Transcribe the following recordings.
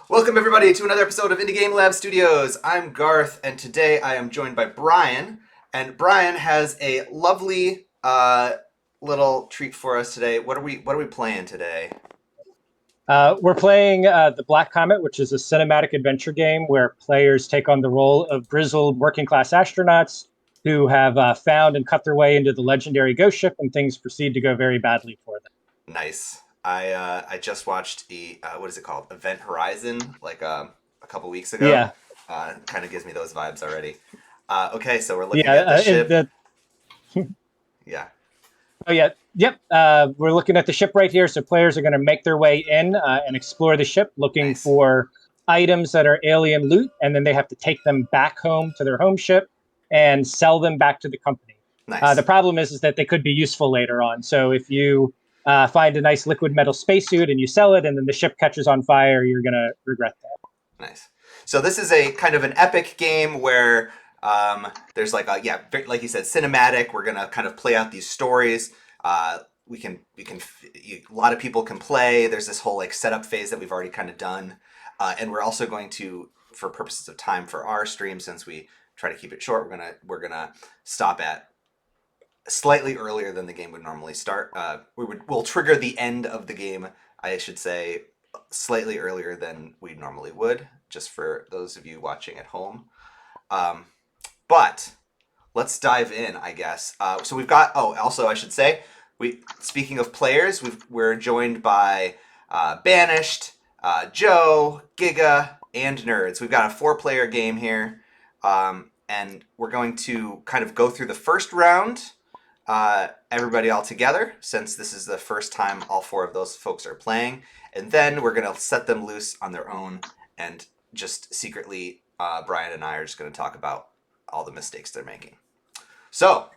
Welcome everybody to another episode of Indie Game Lab Studios. I'm Garth, and today I am joined by Brian. And Brian has a lovely little treat for us today. What are we playing today? We're playing the Black Comet, which is a cinematic adventure game where players take on the role of grizzled working-class astronauts who have found and cut their way into the legendary ghost ship, and things proceed to go very badly for them. Nice. I just watched what is it called? Event Horizon, like a couple weeks ago. Yeah. Kind of gives me those vibes already. Okay, so we're looking at the ship. Yeah. Oh, yeah. Yep. We're looking at the ship right here. So players are going to make their way in and explore the ship looking for items that are alien loot. And then they have to take them back home to their home ship and sell them back to the company. Nice. The problem is that they could be useful later on. So if you find a nice liquid metal spacesuit and you sell it and then the ship catches on fire, you're going to regret that. Nice. So this is a kind of an epic game where there's like like you said, cinematic. We're gonna kind of play out these stories. We can a lot of people can play. There's this whole like setup phase that we've already kind of done, and we're also going to, for purposes of time for our stream, since we try to keep it short, we're gonna stop at slightly earlier than the game would normally start. We'll trigger the end of the game, I should say, slightly earlier than we normally would, just for those of you watching at home. But let's dive in, I guess. So we've got. Oh, also I should say, speaking of players, we're joined by Banished, Joe, Giga, and Nerds. We've got a 4-player game here, and we're going to kind of go through the first round, everybody all together, since this is the first time all 4 of those folks are playing, and then we're going to set them loose on their own, and just secretly, Brian and I are just going to talk about all the mistakes they're making. So,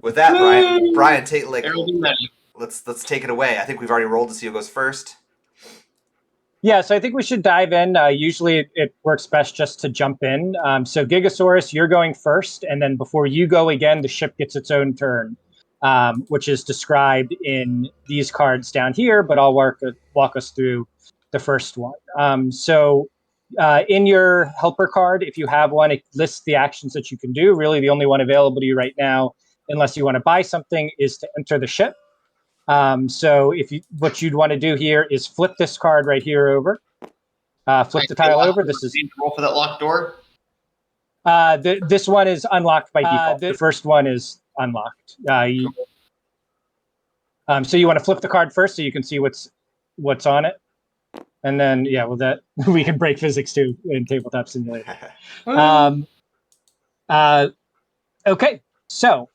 with that, Brian, let's take it away. I think we've already rolled to see who goes first. Yeah, so I think we should dive in. Usually it works best just to jump in. So Gigasaurus, you're going first, and then before you go again, the ship gets its own turn, which is described in these cards down here, but I'll walk us through the first one. In your helper card, if you have one, it lists the actions that you can do. Really, the only one available to you right now, unless you want to buy something, is to enter the ship. So what you'd want to do here is flip this card right here over. Flip the tile over. This is roll for that locked door. This one is unlocked by default. The first one is unlocked. So you want to flip the card first so you can see what's on it. And then, that we can break physics too in Tabletop Simulator. Okay, so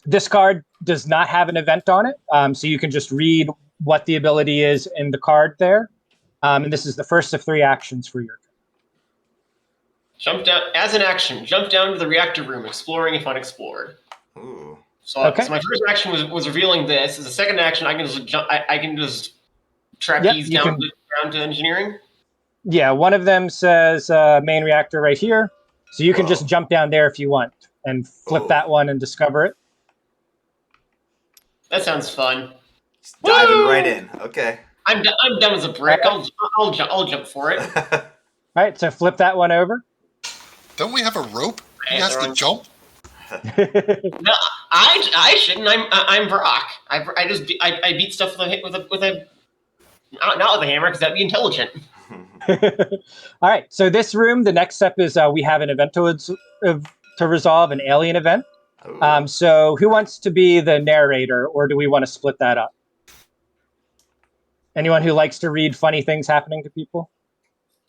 this card does not have an event on it, so you can just read what the ability is in the card there. And this is the first of 3 actions for your turn. Jump down as an action. Jump down to the reactor room, exploring if unexplored. Ooh. So my first action was revealing this. As a second action, I can just jump. I can just trapeze down to engineering. Yeah, one of them says main reactor right here, so you can just jump down there if you want and flip that one and discover it. That sounds fun. Just diving right in. Okay. I'm dumb as a brick. I'll jump for it. All right, so flip that one over. Don't we have a rope? He has to jump. No, I shouldn't. I'm Brock. I beat stuff with a not with a hammer, because that'd be intelligent. All right, so this room, the next step is we have an event to resolve, an alien event. So who wants to be the narrator, or do we want to split that up? Anyone who likes to read funny things happening to people?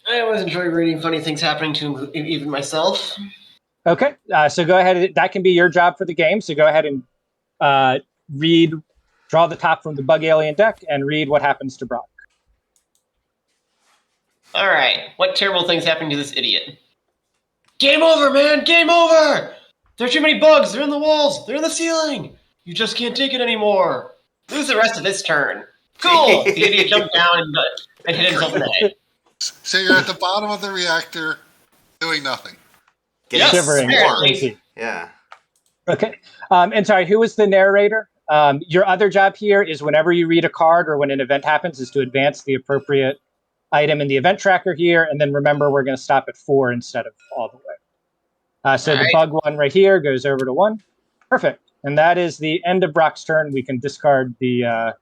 I always enjoy reading funny things happening to even myself. Okay, so go ahead. That can be your job for the game. So go ahead and draw the top from the bug alien deck and read what happens to Brock. All right, what terrible things happened to this idiot? Game over, man! Game over! There are too many bugs. They're in the walls. They're in the ceiling. You just can't take it anymore. Lose the rest of this turn. Cool! The idiot jumped down and hit himself in the head. So you're at the bottom of the reactor, doing nothing. Shivering. Yeah. Okay. And sorry, who was the narrator? Your other job here is whenever you read a card or when an event happens is to advance the appropriate item in the event tracker here, and then remember we're going to stop at 4 instead of all the way. So the bug one right here goes over to 1. Perfect. And that is the end of Brock's turn. We can discard the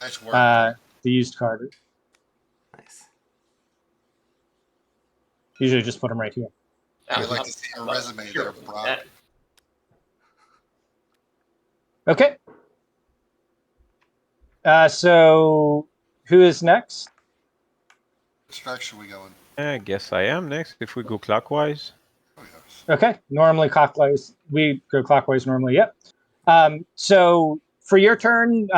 Nice work. the used card. Nice. Usually just put them right here. I'd like to see your resume there, Brock. Okay. So who is next? Which direction are we going? I guess I am next if we go clockwise. Oh, yes. Okay. Normally clockwise. We go clockwise normally. Yep. So for your turn,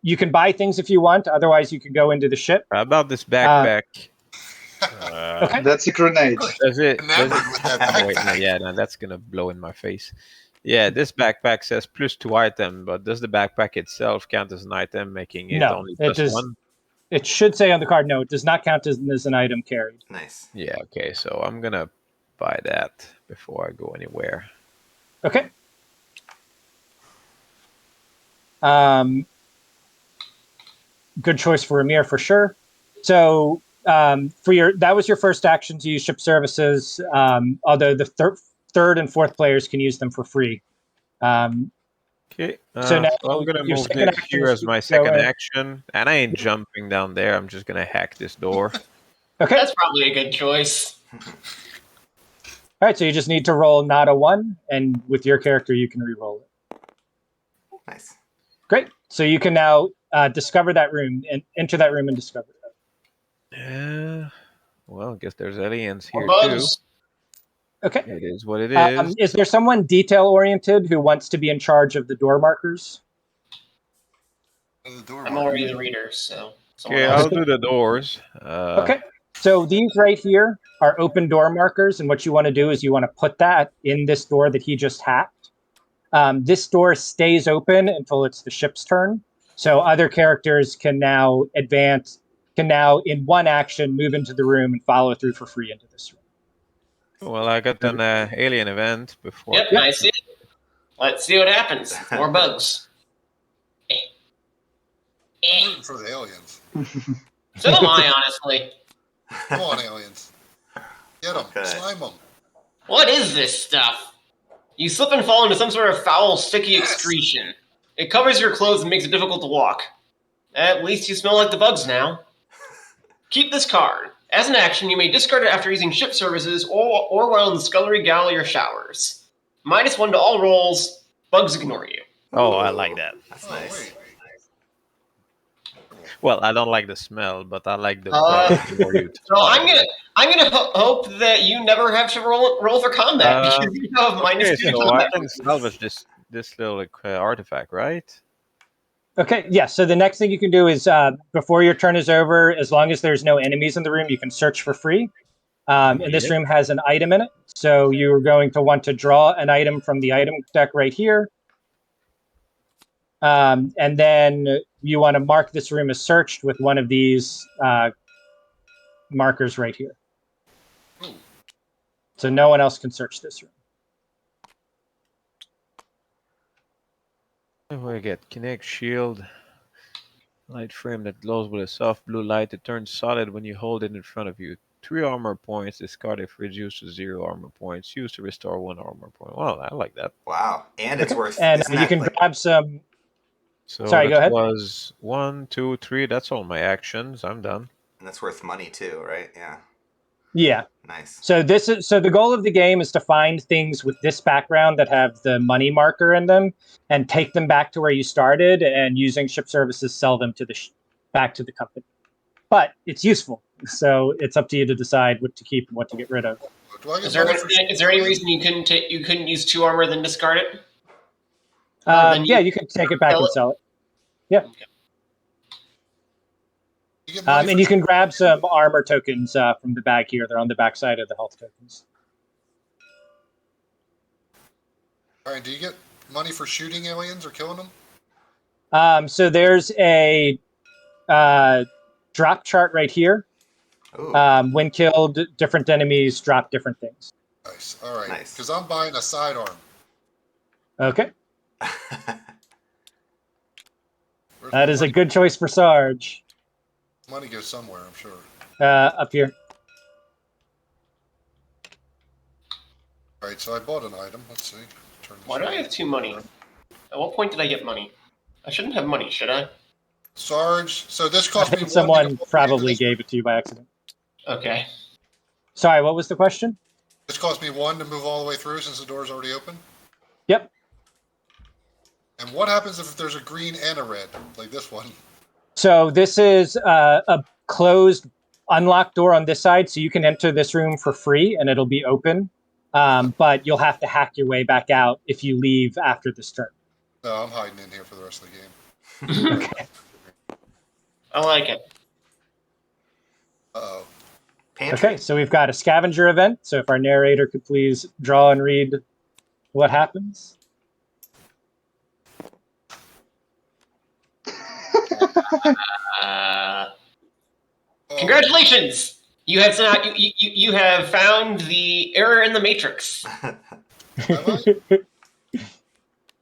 you can buy things if you want. Otherwise, you can go into the ship. How about this backpack? Okay. That's a grenade. Does it? Enamored with that Wait, no, backpack. yeah, no, that's gonna blow in my face. Yeah, this backpack says +2 item, but does the backpack itself count as an item, making it No, only it does. +1? It should say on the card, no, it does not count as an item carried. Nice. Yeah, okay, so I'm gonna buy that before I go anywhere. Okay. Good choice for Amir for sure. So that was your first action to use ship services. Although the third and fourth players can use them for free. Okay, So now I'm gonna your move second this action here is as my to go second in. action, and I ain't jumping down there. I'm just gonna hack this door. Okay. That's probably a good choice. All right. So you just need to roll not a 1, and with your character, you can re-roll it. Nice. Great. So you can now discover that room and enter that room and discover it. Yeah. Well, I guess there's aliens here Or too. bugs. Okay. It is what it is. Is there someone detail-oriented who wants to be in charge of the door markers? The door I'm marker. already the reader, so. someone Okay, else. I'll do the doors. Okay. So these right here are open door markers, and what you want to do is you want to put that in this door that he just hacked. This door stays open until it's the ship's turn. So other characters can now in one action move into the room and follow through for free into this room. Well, I got an alien event before. Yep, I see it. Let's see what happens. More bugs. I'm rooting for the aliens. So am I, honestly. Come on, aliens. Get them. Okay. Slime them. What is this stuff? You slip and fall into some sort of foul, sticky excretion. It covers your clothes and makes it difficult to walk. At least you smell like the bugs now. Keep this card. As an action, you may discard it after using ship services or while in the scullery, galley, or showers. -1 to all rolls. Bugs ignore you. Oh, I like that. That's Oh, nice. wait. Well, I don't like the smell, but I like the Uh, bug more you So I'm gonna hope that you never have to roll for combat because you have -2 Okay, to so I combat. can salvage this little artifact, right? Okay, yeah. So the next thing you can do is before your turn is over, as long as there's no enemies in the room, you can search for free. And this room has an item in it. So you're going to want to draw an item from the item deck right here. And then you want to mark this room as searched with one of these markers right here. Ooh. So no one else can search this room. What do I get? Connect shield. Light frame that glows with a soft blue light. It turns solid when you hold it in front of you. 3 armor points. Discard if reduced to 0 armor points. Use to restore 1 armor point. Well, I like that. Wow. And it's worth. And isn't you that can like- grab some. So Sorry, that go ahead. was 1, 2, 3. That's all my actions. I'm done. and that's worth money too, right? Yeah. Yeah. Nice. So the goal of the game is to find things with this background that have the money marker in them and take them back to where you started, and using ship services sell them to back to the company. But it's useful, so it's up to you to decide what to keep and what to get rid of. Do I get Is there, money for is there any reason you couldn't use 2 armor then discard it? then Yeah, you can take it back sell and it? sell it. Yeah. You get money And for you can grab some armor tokens from the bag here. They're on the back side of the health tokens. All right, do you get money for shooting aliens or killing them? So there's a drop chart right here. Ooh. When killed, different enemies drop different things. Nice. All right. Nice. Because I'm buying a sidearm. Okay. Where's That my is a money? good choice for Sarge. Money goes somewhere, I'm sure. Up here. Alright, so I bought an item. Let's see. Turn this Why do I around. have 2 money? At what point did I get money? I shouldn't have money, should I? Sarge. So this I cost me think 1 someone to go into probably this. gave it to you by accident. Okay. Sorry, what was the question? This cost me 1 to move all the way through since the door's already open. Yep. And what happens if there's a green and a red, like this one? So this is a closed, unlocked door on this side, so you can enter this room for free, and it'll be open. But you'll have to hack your way back out if you leave after this turn. No, I'm hiding in here for the rest of the game. Okay. I like it. Uh-oh. Pantry. Okay, so we've got a scavenger event. So if our narrator could please draw and read what happens. Congratulations! You have you have found the error in the matrix Have I?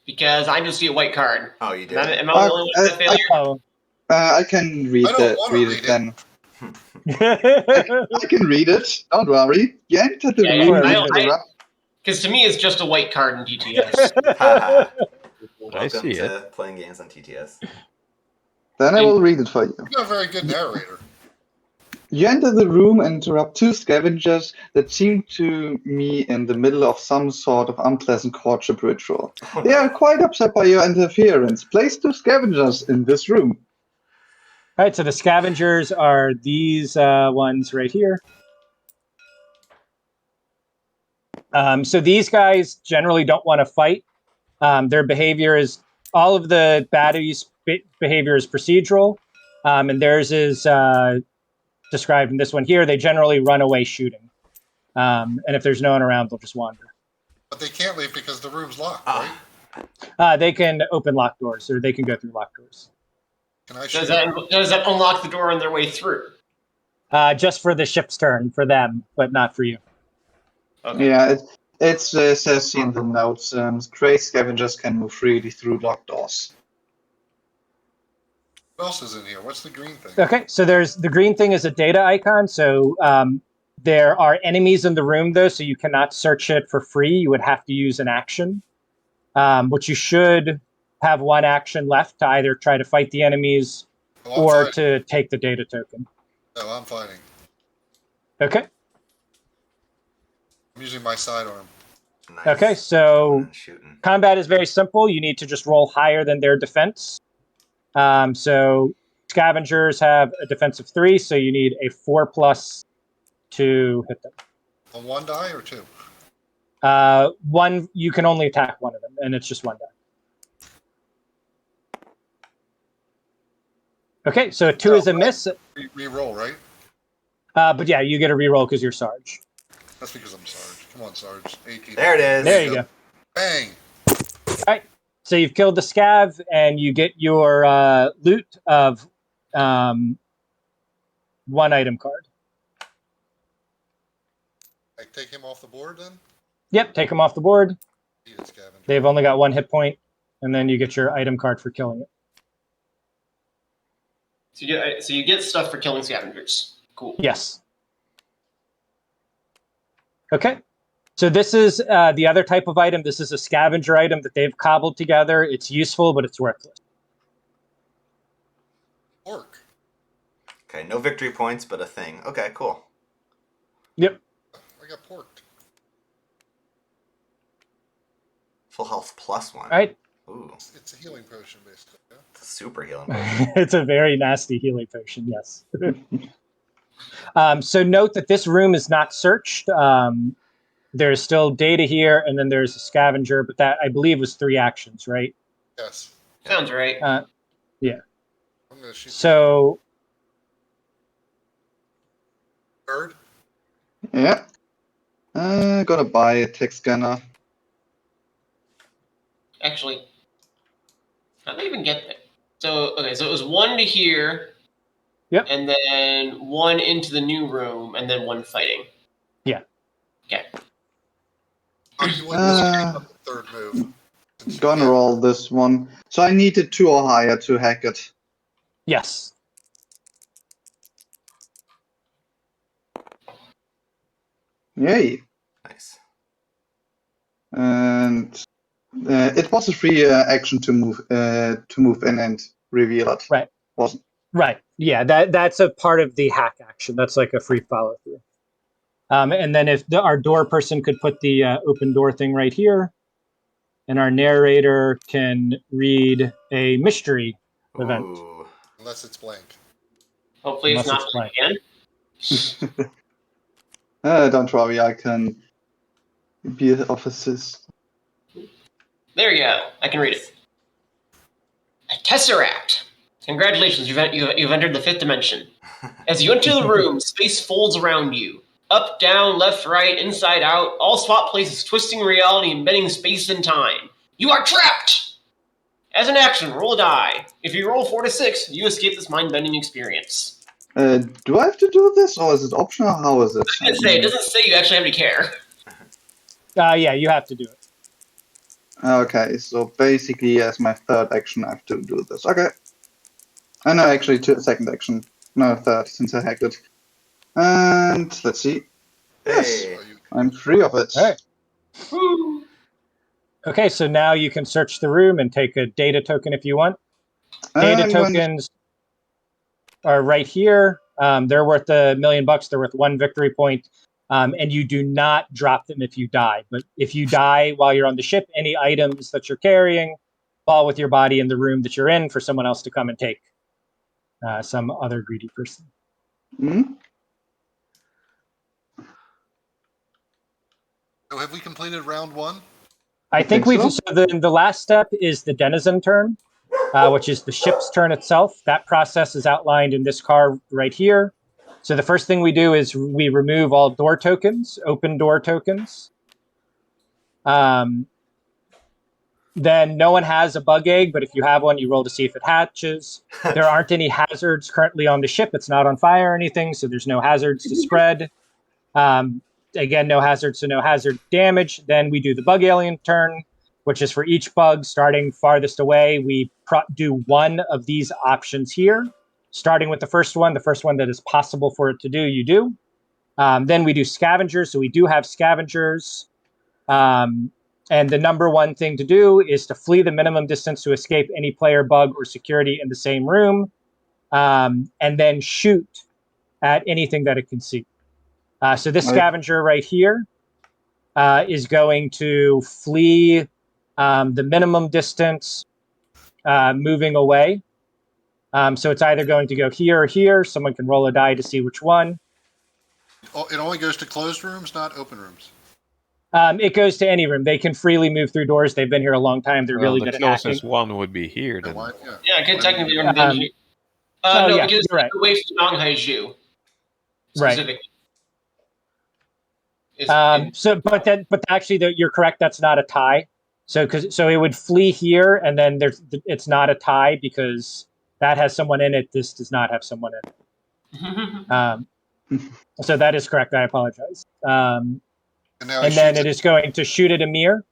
because I just see a white card. Oh, you did. Am I the only one with that failure? Oh. I can read I don't wanna read read it it. then. I can read it. Don't worry. You entered the Yeah, room yeah, and interrupt. Because to me, it's just a white card in DTS. Haha. I see Welcome it. to playing games on TTS. Then I will read it for you. You're a very good narrator. You enter the room and interrupt 2 scavengers that seem to me in the middle of some sort of unpleasant courtship ritual. Oh, They no. are quite upset by your interference. Place 2 scavengers in this room. All right, so the scavengers are these ones right here. So these guys generally don't want to fight. Their behavior is, all of the baddies' behavior is procedural, and theirs is described in this one here. They generally run away shooting. And if there's no one around, they'll just wander. But they can't leave because the room's locked, Ah. right? They can open locked doors, or they can go through locked doors. Can I shoot? Does that unlock the door on their way through? Just for the ship's turn, for them, but not for you. Okay. Yeah, it says in the notes, stray scavengers can move freely through locked doors. What else is in here? What's the green thing? Okay, so there's the green thing is a data icon. So there are enemies in the room, though, so you cannot search it for free. You would have to use an action, which you should have 1 action left to either try to fight the enemies Oh, I'm or fighting. to take the data token. No, I'm fighting. Okay. I'm using my sidearm. Nice. Okay, so Shooting. combat is very simple. You need to just roll higher than their defense. So scavengers have a defense of 3, so you need a 4+ to hit them. On 1 die or 2? 1, you can only attack one of them, and it's just 1 die. Okay, so a 2 is a miss. Re-roll, right? But yeah, you get a reroll because you're Sarge. That's because I'm Sarge. Come on, Sarge. 18. There it is. There you go. Bang! All right, so you've killed the scav, and you get your loot of 1 item card. I take him off the board then? Yep, take them off the board. He is scavenger. They've only got 1 hit point, and then you get your item card for killing it. So you get stuff for killing scavengers. Cool. Yes. Okay. So this is the other type of item. This is a scavenger item that they've cobbled together. It's useful, but it's worthless. Pork. Okay, no victory points, but a thing. Okay, cool. Yep. I got porked. Full health +1. All right. Ooh, It's a healing potion, basically. Yeah? it's a super healing. It's a very nasty healing potion, yes. So note that this room is not searched. There's still data here, and then there's a scavenger, but that, I believe, was 3 actions, right? Yes. Sounds right. Yeah. I'm going to shoot So, the bird. Yeah. Gotta buy a tech scanner. Actually, how'd they even get there? So okay, so it was 1 to here. Yep. And then 1 into the new room, and then 1 fighting. Yeah. Okay. Oh, you went this way, third move. Gonna roll this one. So I needed 2 or higher to hack it. yes. Yay. Nice. And it was a free action to move in and reveal it. Right. Wasn't. Right. Yeah, that's a part of the hack action. That's like a free follow through. And then if our door person could put the open door thing right here, and our narrator can read a mystery event. Ooh. Unless it's blank. Hopefully it's Unless not it's blank again. Don't worry, I can be of assist. There you go. I can read it. A tesseract. Congratulations, you've entered the 5th dimension. As you enter the room, space folds around you. Up, down, left, right, inside, out, all spot places twisting reality and bending space and time. You are trapped! As an action, roll a die. If you roll 4 to 6, you escape this mind-bending experience. Do I have to do this, or is it optional? How is it? It doesn't say you actually have to care. Yeah, you have to do it. Okay, so basically, as my third action, I have to do this. Okay. No, actually, second action. No, third, since I hacked it. And let's see. Yes, Hey. I'm free of it. All right. Woo. Okay, so now you can search the room and take a data token if you want. Data And tokens are right here. They're worth $1 million. They're worth 1 victory point. And you do not drop them if you die. But if you die while you're on the ship, any items that you're carrying fall with your body in the room that you're in for someone else to come and take. Some other greedy person. So have we completed round 1? I think think we've. so. So the last step is the denizen turn, which is the ship's turn itself. That process is outlined in this card right here. So the first thing we do is we remove all door tokens, open door tokens. Then no one has a bug egg, but if you have one, you roll to see if it hatches. There aren't any hazards currently on the ship. It's not on fire or anything, so there's no hazards to spread. Again, no hazard, so no hazard damage. Then we do the bug alien turn, which is for each bug starting farthest away. We do one of these options here, starting with the first one that is possible for it to do, you do. Then we do scavengers, so we do have scavengers. And the number one thing to do is to flee the minimum distance to escape any player, bug, or security in the same room, and then shoot at anything that it can see. So this scavenger right here is going to flee the minimum distance moving away. So it's either going to go here or here. Someone can roll a die to see which one. It only goes to closed rooms, not open rooms. It goes to any room. They can freely move through doors. They've been here a long time. They're really the good at hacking. closest one would be here. Then. Yeah, it could technically run dungeon. oh, No, yeah, because you're right. away from non-Haiju. Right. Specifically. But actually, you're correct. That's not a tie. So it would flee here, and then it's not a tie because that has someone in it. This does not have someone in it. So that is correct. I apologize. And then it is going to shoot at Amir.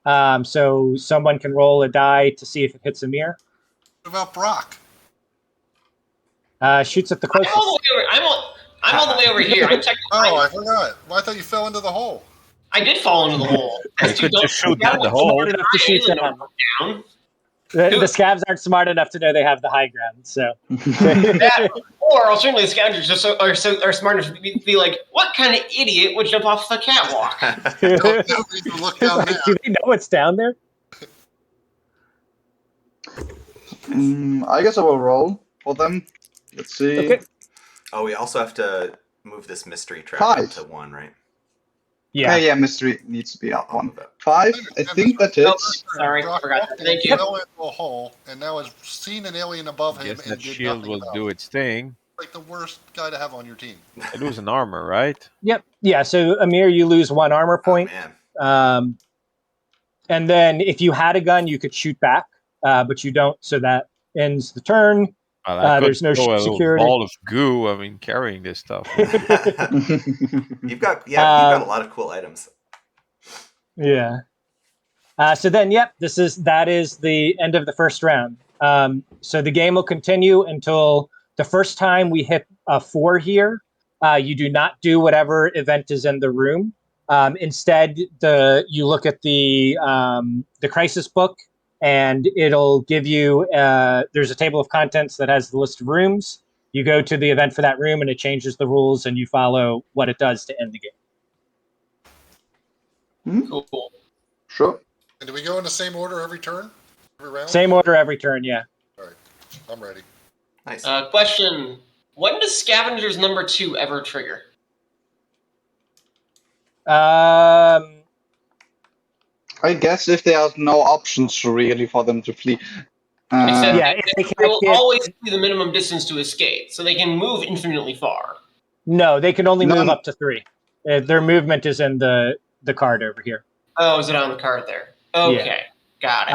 So someone can roll a die to see if it hits Amir. What about Brock? Shoots at the closest. I'm all the way over here. I'm technically. Oh, I forgot. Well, I thought you fell into the hole. I did fall into the hole. You could just shoot down the hole. Smart enough to shoot down. The scavs aren't smart enough to know they have the high ground. So, or alternatively, the scavengers are smart enough to be like, "What kind of idiot would jump off the catwalk?" Nobody can look down there. Do they know what's down there? I guess I will roll for them. Let's see. Okay. Oh, we also have to move this mystery trap 5. to 1, right? Yeah. Yeah, mystery needs to be up 1. 5. I think that hits. Sorry, Brock forgot. walked Thank in, you. fell into a hole, and now has seen an alien above him Guess and that did shield nothing will about do it. its thing. Like the worst guy to have on your team. I lose an armor, right? Yep. Yeah. So Amir, you lose 1 armor point. Oh, man. And then if you had a gun, you could shoot back, but you don't. So that ends the turn. Well, I could There's no throw a little security. ball of goo. I mean, carrying this stuff. You've got a lot of cool items. Yeah. So then, that is the end of the first round. So the game will continue until the first time we hit a 4 here, you do not do whatever event is in the room. Instead, you look at the crisis book, and it'll give you there's a table of contents that has the list of rooms. You go to the event for that room, and it changes the rules, and you follow what it does to end the game. Cool. Sure. And do we go in the same order every turn? Every round? Same order every turn, yeah. All right. I'm ready. Nice. Question: when does Scavenger's number 2 ever trigger? I guess if there are no options really for them to flee. Except Yeah, if they they can't will get- always be the minimum distance to escape, so they can move infinitely far. No, they can only None. move up to 3. Their movement is in the card over here. Oh, is it on the card there? Okay, got it.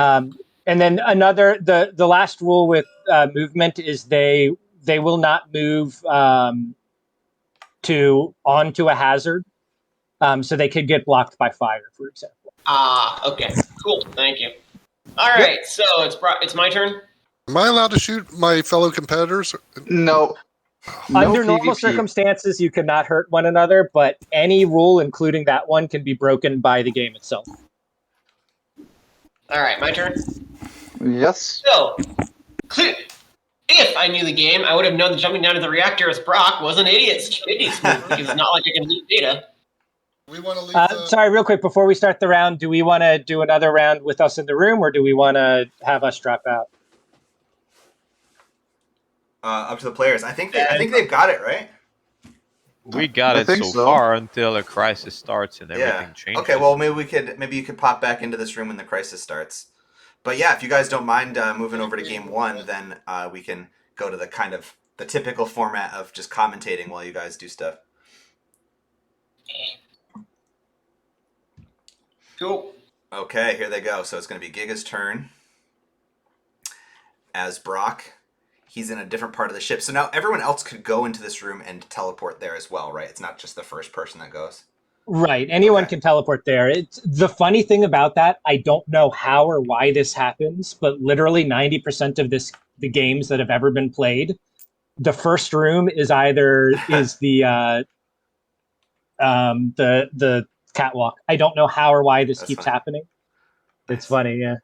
And then the last rule with movement is they will not move onto a hazard, so they could get blocked by fire, for example. Okay, cool. Thank you. All right, so it's my turn. Am I allowed to shoot my fellow competitors? No. Under normal PvP. circumstances, you cannot hurt one another, but any rule, including that one, can be broken by the game itself. All right, my turn. Yes. So, if I knew the game, I would have known that jumping down to the reactor as Brock was an idiot's move because it's not like I can loot data. We want to leave. Sorry, real quick, before we start the round, do we want to do another round with us in the room, or do we want to have us drop out? Up to the players. I think they've got it right. We got I it think so so. far until a crisis starts and everything changes. Okay. Well, maybe you could pop back into this room when the crisis starts. But yeah, if you guys don't mind moving over to game 1, then we can go to the typical format of just commentating while you guys do stuff. Cool. Okay, here they go. So it's going to be Giga's turn as Brock. He's in a different part of the ship. So now everyone else could go into this room and teleport there as well, right? It's not just the first person that goes. Right. Anyone can teleport there. It's the funny thing about that. I don't know how or why this happens, but literally 90% of the games that have ever been played, the first room is the catwalk. I don't know how or why this keeps happening. It's funny, yeah.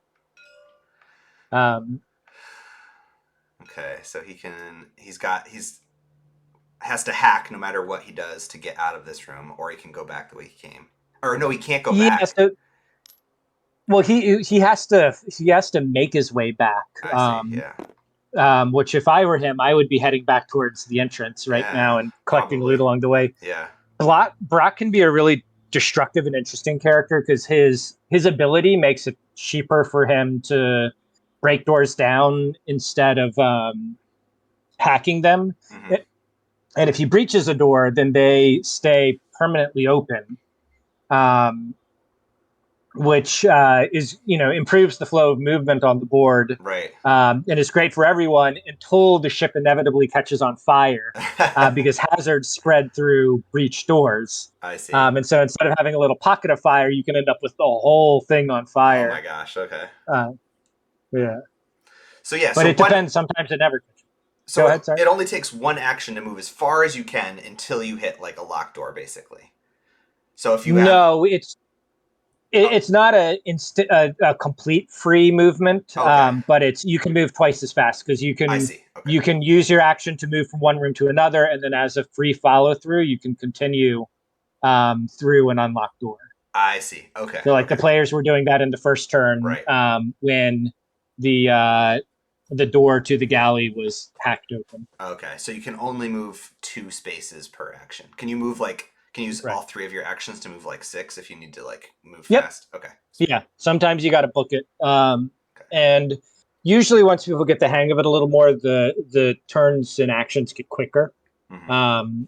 Okay, so he has to hack no matter what he does to get out of this room, or he can go back the way he came. Or no, he can't go back. He has to make his way back. I see, yeah. Which if I were him, I would be heading back towards the entrance now and collecting loot along the way. Yeah. Brock can be a really destructive and interesting character because his ability makes it cheaper for him to break doors down instead of hacking them. Mm-hmm. And if he breaches a door, then they stay permanently open, which improves the flow of movement on the board. Right. And is great for everyone until the ship inevitably catches on fire because hazards spread through breached doors. I see. And so instead of having a little pocket of fire, you can end up with the whole thing on fire. Oh my gosh. Okay. Yeah. So yeah. But it depends. Sometimes it never. So Go ahead, sorry. It only takes one action to move as far as you can until you hit like a locked door, basically. So if you it's not a complete free movement, but you can move twice as fast because you can. I see. Okay. You can use your action to move from one room to another, and then as a free follow through, you can continue through an unlocked door. I see. Okay. So the players were doing that in the first turn, right. When the door to the galley was hacked open. Okay, so you can only move 2 spaces per action. Can you move can you use all 3 of your actions to move 6 if you need to move fast? Okay. Yeah, sometimes you got to book it. And usually once people get the hang of it a little more, the turns and actions get quicker. Mm-hmm.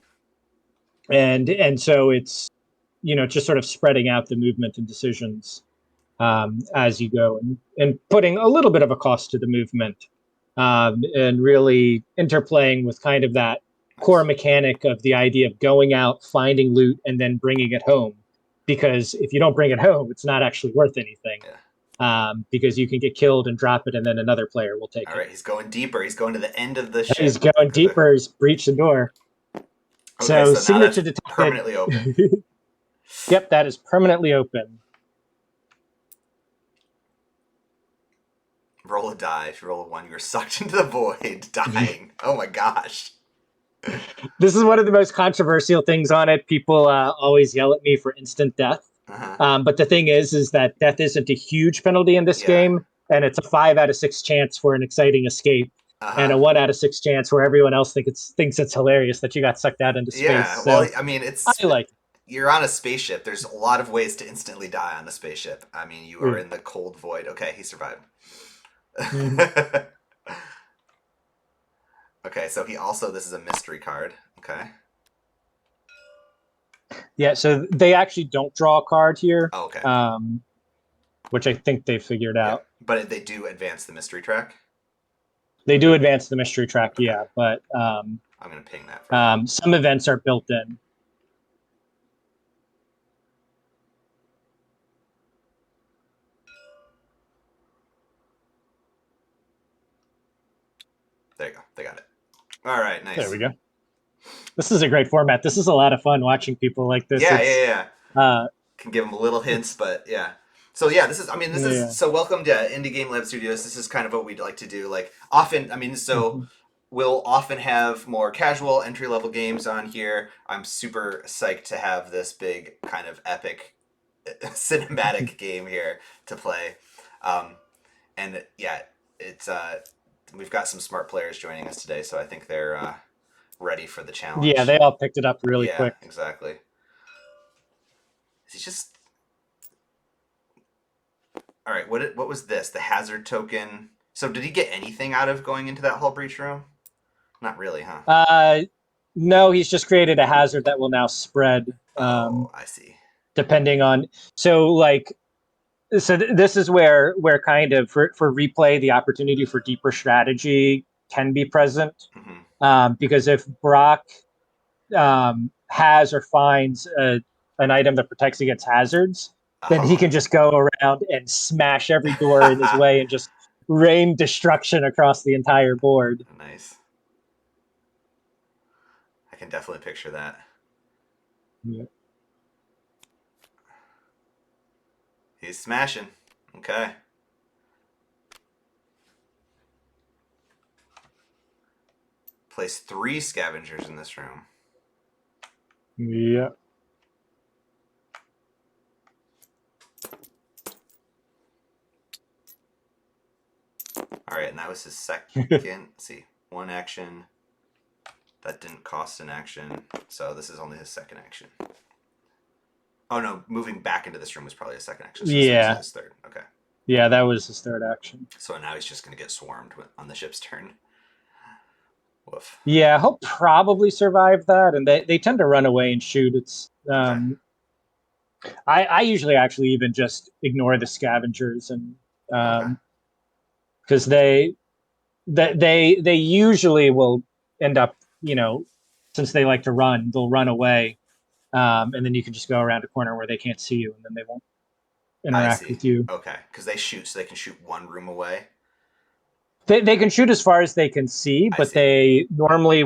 And so it's just sort of spreading out the movement and decisions as you go and putting a little bit of a cost to the movement and really interplaying with kind of that core mechanic of the idea of going out, finding loot, and then bringing it home. Because if you don't bring it home, it's not actually worth anything. Yeah. Because you can get killed and drop it, and then another player will take it. All right, he's going deeper. He's going to the end of the ship. He's going deeper. He's breached the door. Okay, So so now that's signature detected. permanently open. Yep, that is permanently open. Roll a die. If you roll a 1, you're sucked into the void, dying. Oh my gosh. This is one of the most controversial things on it. People always yell at me for instant death. Uh-huh. But the thing is that death isn't a huge penalty in this Yeah. game, and it's a 5 out of 6 chance for an exciting escape, and a Uh-huh. 1 out of 6 chance where everyone else thinks it's hilarious that you got sucked out into space. Yeah, So well, I mean, I like you're on a spaceship. There's a lot of ways to instantly die on a spaceship. I mean, you are it. in the cold void. Okay, he survived. Mhm. Okay, so this is a mystery card. Okay. Yeah, so they actually don't draw a card here, Oh, okay. which I think they figured Yeah, out. but they do advance the mystery track. They do advance the mystery track, Okay. yeah, but I'm gonna ping that for you. some events are built in. There you go. They got it. All right, nice. There we go. This is a great format. This is a lot of fun watching people like this. Yeah. Uh, Can give them little hints, but yeah. So yeah, this is so welcome to Indie Game Lab Studios. This is kind of what we'd like to do. Like often, we'll often have more casual entry level games on here. I'm super psyched to have this big kind of epic cinematic game here to play. And yeah, it's we've got some smart players joining us today, so I think they're ready for the challenge. Yeah, they all picked it up really yeah, quick. Exactly. Is he just all right? What was this? The hazard token. So did he get anything out of going into that hull breach room? Not really, huh? No, he's just created a hazard that will now spread. Oh, I see. Depending on this is where kind of for replay the opportunity for deeper strategy can be present. Mm-hmm. Because if Brock has or finds an item that protects against hazards, then he can just go around and smash every door in his way and just rain destruction across the entire board. Nice. I can definitely picture that. Yeah. He's smashing. Okay. Place 3 scavengers in this room. Yeah. All right, and that was his second. Let's see, 1 action. That didn't cost an action, so this is only his second action. Oh no, moving back into this room was probably a second action. So Yeah. This is his third. Okay. Yeah, that was his third action. So now he's just going to get swarmed on the ship's turn. Woof. Yeah, he'll probably survive that, and they tend to run away and shoot. It's Okay. I usually actually even just ignore the scavengers and because they usually will end up, since they like to run, they'll run away, and then you can just go around a corner where they can't see you, and then they won't interact with you. Okay, because they shoot, so they can shoot 1 room away. They can shoot as far as they can see, but they normally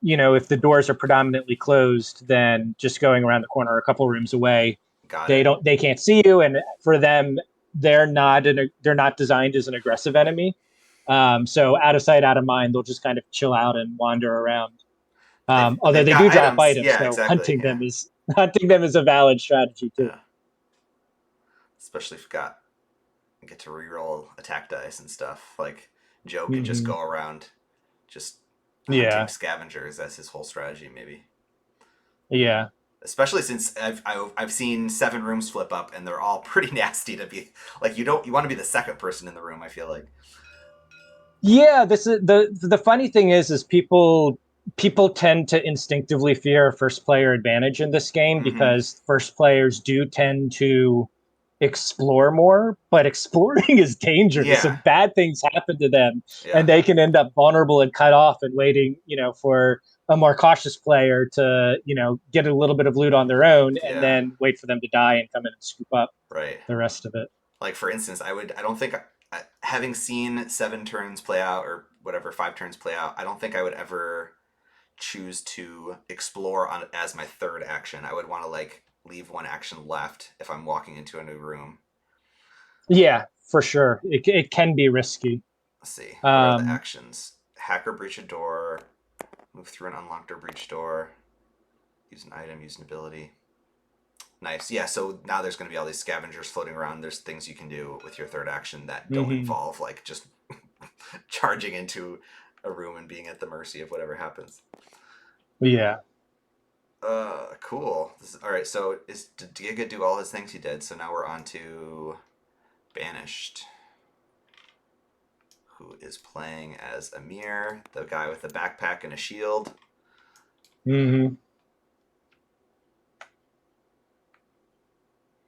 if the doors are predominantly closed, then just going around the corner a couple rooms away, they can't see you, and for them they're not designed as an aggressive enemy. So out of sight, out of mind, they'll just kind of chill out and wander around. Although they do drop items, so hunting them is a valid strategy too. Yeah. Especially if you get to reroll attack dice and stuff. Like Joe could just go around just hunting scavengers. That's his whole strategy, maybe. Yeah. Especially since I've seen 7 rooms flip up and they're all pretty nasty to be like you want to be the second person in the room, I feel like. Yeah, this is the funny thing is people tend to instinctively fear first player advantage in this game because first players do tend to explore more, but exploring is dangerous and bad things happen to them and they can end up vulnerable and cut off and waiting, for a more cautious player to, get a little bit of loot on their own and then wait for them to die and come in and scoop up the rest of it. Like for instance, I don't think having seen 7 turns play out or whatever 5 turns play out, I don't think I would ever choose to explore on as my third action. I would want to like leave one action left if I'm walking into a new room. Yeah, for sure. It can be risky. Let's see. What are the actions? Hack or breach a door. Move through an unlocked or breached door. Use an item. Use an ability. Nice. Yeah, so now there's going to be all these scavengers floating around. There's things you can do with your third action that don't involve like just charging into a room and being at the mercy of whatever happens. Yeah. Cool. All right, so did Giga do all his things he did? So now we're on to Banished, who is playing as Amir, the guy with the backpack and a shield. Mm-hmm.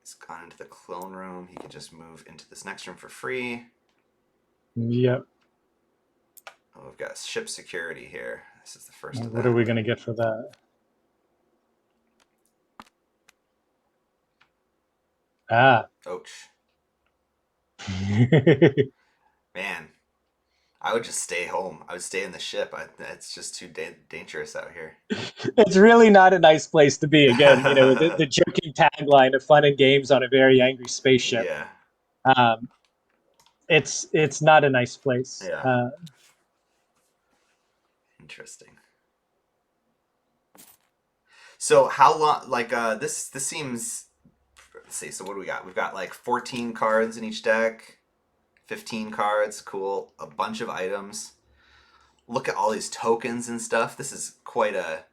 He's gone into the clone room. He can just move into this next room for free. Yep. Oh, we've got ship security here. This is the first of What that. are we going to get for that? Ah. Ouch. Man, I would just stay home. I would stay in the ship. It's just too dangerous out here. It's really not a nice place to be. Again, the joking tagline of fun and games on a very angry spaceship. Yeah. It's not a nice place. Yeah. Interesting. So how long? Like this seems. Let's see. So what do we got? We've got like 14 cards in each deck. 15 cards. Cool. A bunch of items. Look at all these tokens and stuff. This is quite a.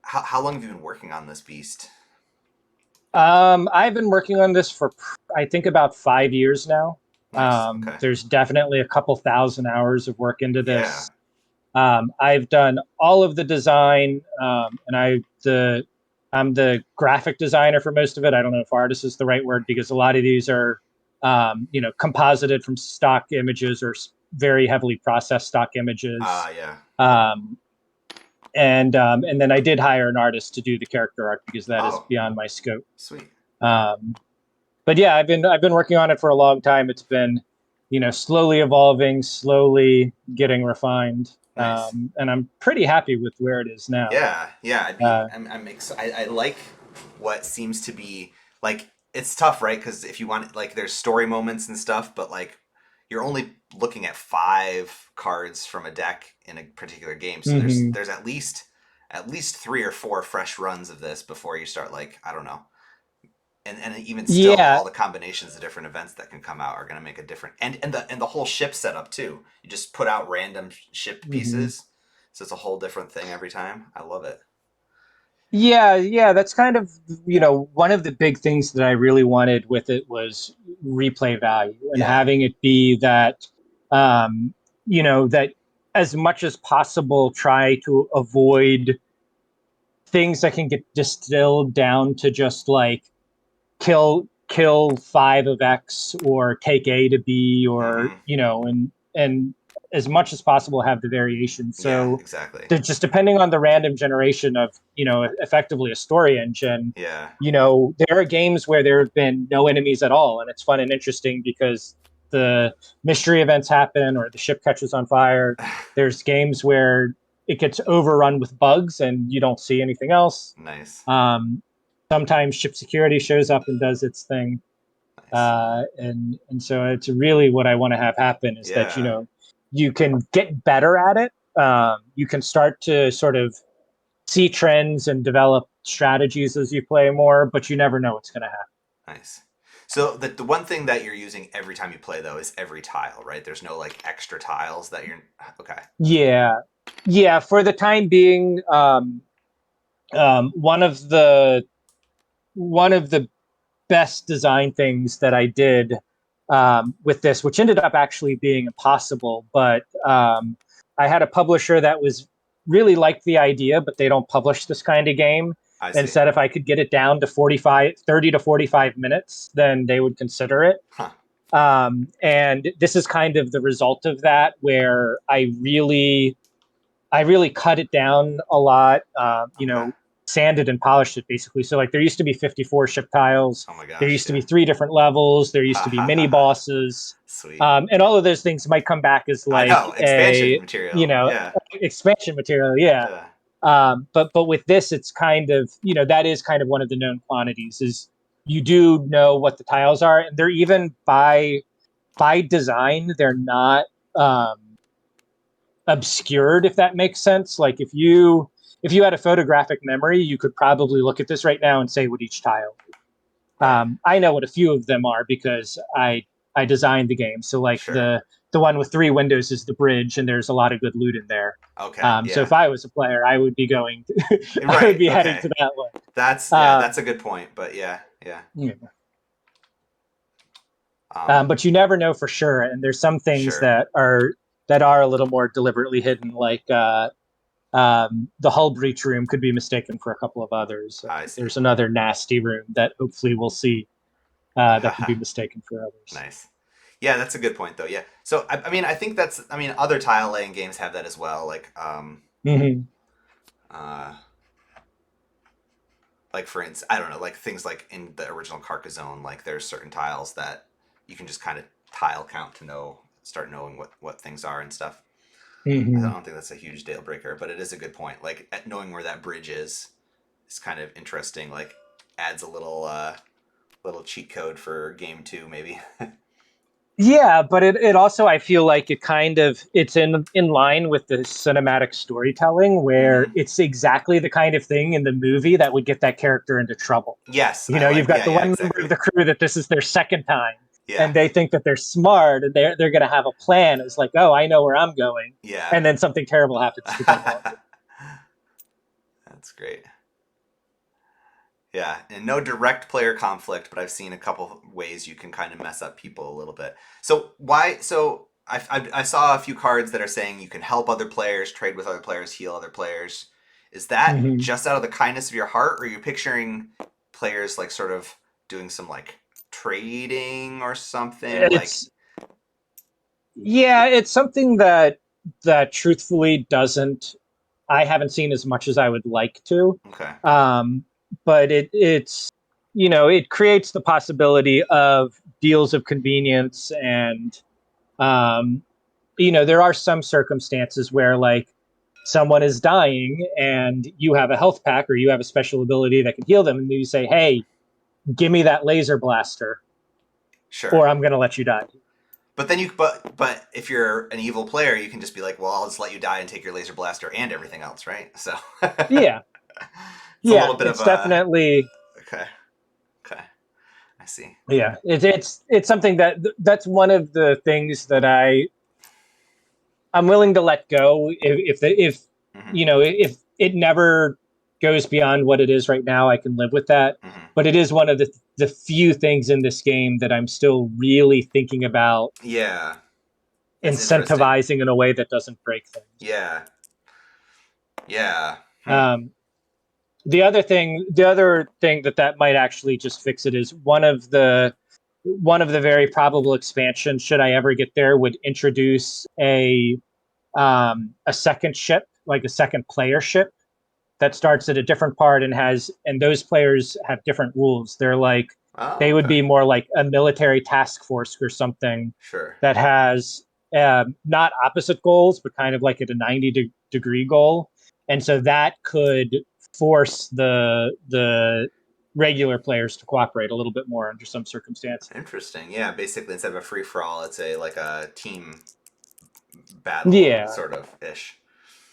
How long have you been working on this beast? I've been working on this for I think about 5 years now. Nice. Okay. There's definitely a couple thousand hours of work into this. Yeah. I've done all of the design, and I'm the graphic designer for most of it. I don't know if artist is the right word because a lot of these are, composited from stock images or very heavily processed stock images. Yeah. And then I did hire an artist to do the character art because that is beyond my scope. Sweet. But yeah, I've been working on it for a long time. It's been, slowly evolving, slowly getting refined. Nice. And I'm pretty happy with where it is now. Yeah. I'm excited. I like what seems to be like. It's tough, right? Because if you want, like, there's story moments and stuff, but like, you're only looking at 5 cards from a deck in a particular game. So there's at least 3 or 4 fresh runs of this before you start, like, I don't know. And even still, all the combinations of different events that can come out are going to make a different and the whole ship setup too. You just put out random ship pieces, so it's a whole different thing every time. I love it. Yeah, that's kind of, one of the big things that I really wanted with it was replay value and having it be that, that as much as possible try to avoid things that can get distilled down to just like kill 5 of X or take A to B or, and as much as possible have the variation. So exactly. Just depending on the random generation of, effectively a story engine, there are games where there have been no enemies at all. And it's fun and interesting because the mystery events happen or the ship catches on fire. There's games where it gets overrun with bugs and you don't see anything else. Nice. Sometimes ship security shows up and does its thing. Nice. And so it's really what I want to have happen is that, you can get better at it. You can start to sort of see trends and develop strategies as you play more, but you never know what's going to happen. Nice. So the one thing that you're using every time you play, though, is every tile, right? There's no, like, extra tiles that you're... Okay. Yeah. For the time being, one of the best design things that I did with this, which ended up actually being impossible, but I had a publisher that was really liked the idea, but they don't publish this kind of game. And said if I could get it down to 30 to 45 minutes, then they would consider it. Huh. And this is kind of the result of that, where I really cut it down a lot. sanded and polished it basically. So like there used to be 54 ship tiles. Oh my gosh. There used to be 3 different levels. There used to be mini bosses. Sweet. And all of those things might come back as like I know, expansion material. Yeah. expansion material. Yeah. But with this, it's kind of, that is kind of one of the known quantities is you do know what the tiles are, and they're even by design, they're not obscured, if that makes sense. Like if you had a photographic memory, you could probably look at this right now and say what each tile is. I know what a few of them are because I designed the game. So like the one with 3 windows is the bridge, and there's a lot of good loot in there. Okay. So if I was a player, I would be going I would be heading to that one. That's a good point, but yeah. But you never know for sure, and there's some things that are a little more deliberately hidden, like the hull breach room could be mistaken for a couple of others. There's another nasty room that hopefully we'll see that could be mistaken for others. Nice. Yeah, that's a good point, though. Yeah. So, I mean, I think other tile laying games have that as well. Like, like for instance, I don't know, like things like in the original Carcassonne, like there's certain tiles that you can just kind of tile count to start knowing what things are and stuff. I don't think that's a huge deal breaker, but it is a good point. Like knowing where that bridge is kind of interesting. Like adds a little cheat code for game 2, maybe. Yeah, but it also, I feel like it's in line with the cinematic storytelling where it's exactly the kind of thing in the movie that would get that character into trouble. Yes. You've got the one member of the crew that this is their second time. Yeah. And they think that they're smart and they're going to have a plan. It's like, oh, I know where I'm going. Yeah. And then something terrible happens to them all. That's great. Yeah, and no direct player conflict, but I've seen a couple ways you can kind of mess up people a little bit. So I saw a few cards that are saying you can help other players, trade with other players, heal other players. Is that just out of the kindness of your heart, or are you picturing players like sort of doing some like trading or something? It's something that truthfully I haven't seen as much as I would like to. Okay. But it's it creates the possibility of deals of convenience, and there are some circumstances where like someone is dying and you have a health pack or you have a special ability that can heal them, and you say, hey, give me that laser blaster, or I'm gonna let you die. But then but if you're an evil player, you can just be like, well, I'll just let you die and take your laser blaster and everything else, right? So yeah. It's definitely okay. I see. Yeah, it's something that's one of the things that I'm willing to let go if it never goes beyond what it is right now. I can live with that. But it is one of the few things in this game that I'm still really thinking about. Yeah. Incentivizing in a way that doesn't break things. Yeah. Yeah. The other thing that might actually just fix it is one of the very probable expansions, should I ever get there, would introduce a second ship, like a second player ship that starts at a different part and those players have different rules. They're like they would be more like a military task force or something. Sure. That has not opposite goals, but kind of like at a 90-degree goal, and so that could force the regular players to cooperate a little bit more under some circumstances. Interesting. Yeah, basically instead of a free for all, it's like a team battle sort of ish.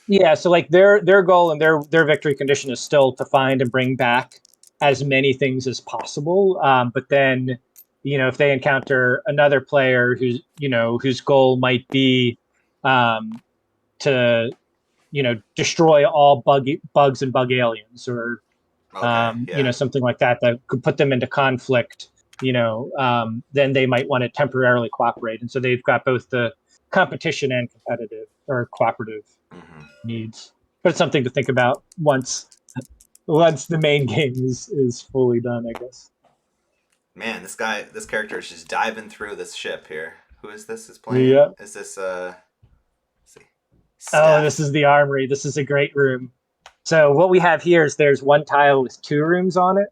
Yeah, so like their goal and their victory condition is still to find and bring back as many things as possible. But then, if they encounter another player whose goal might be to destroy all bugs and bug aliens, or something like that could put them into conflict, then they might want to temporarily cooperate. And so they've got both the competition and competitive or cooperative needs. But it's something to think about once the main game is fully done, I guess. Man, this character is just diving through this ship here. Who is this? Is playing? Yeah. Is this Steph. Oh, this is the Armory. This is a great room. So what we have here is there's one tile with 2 rooms on it.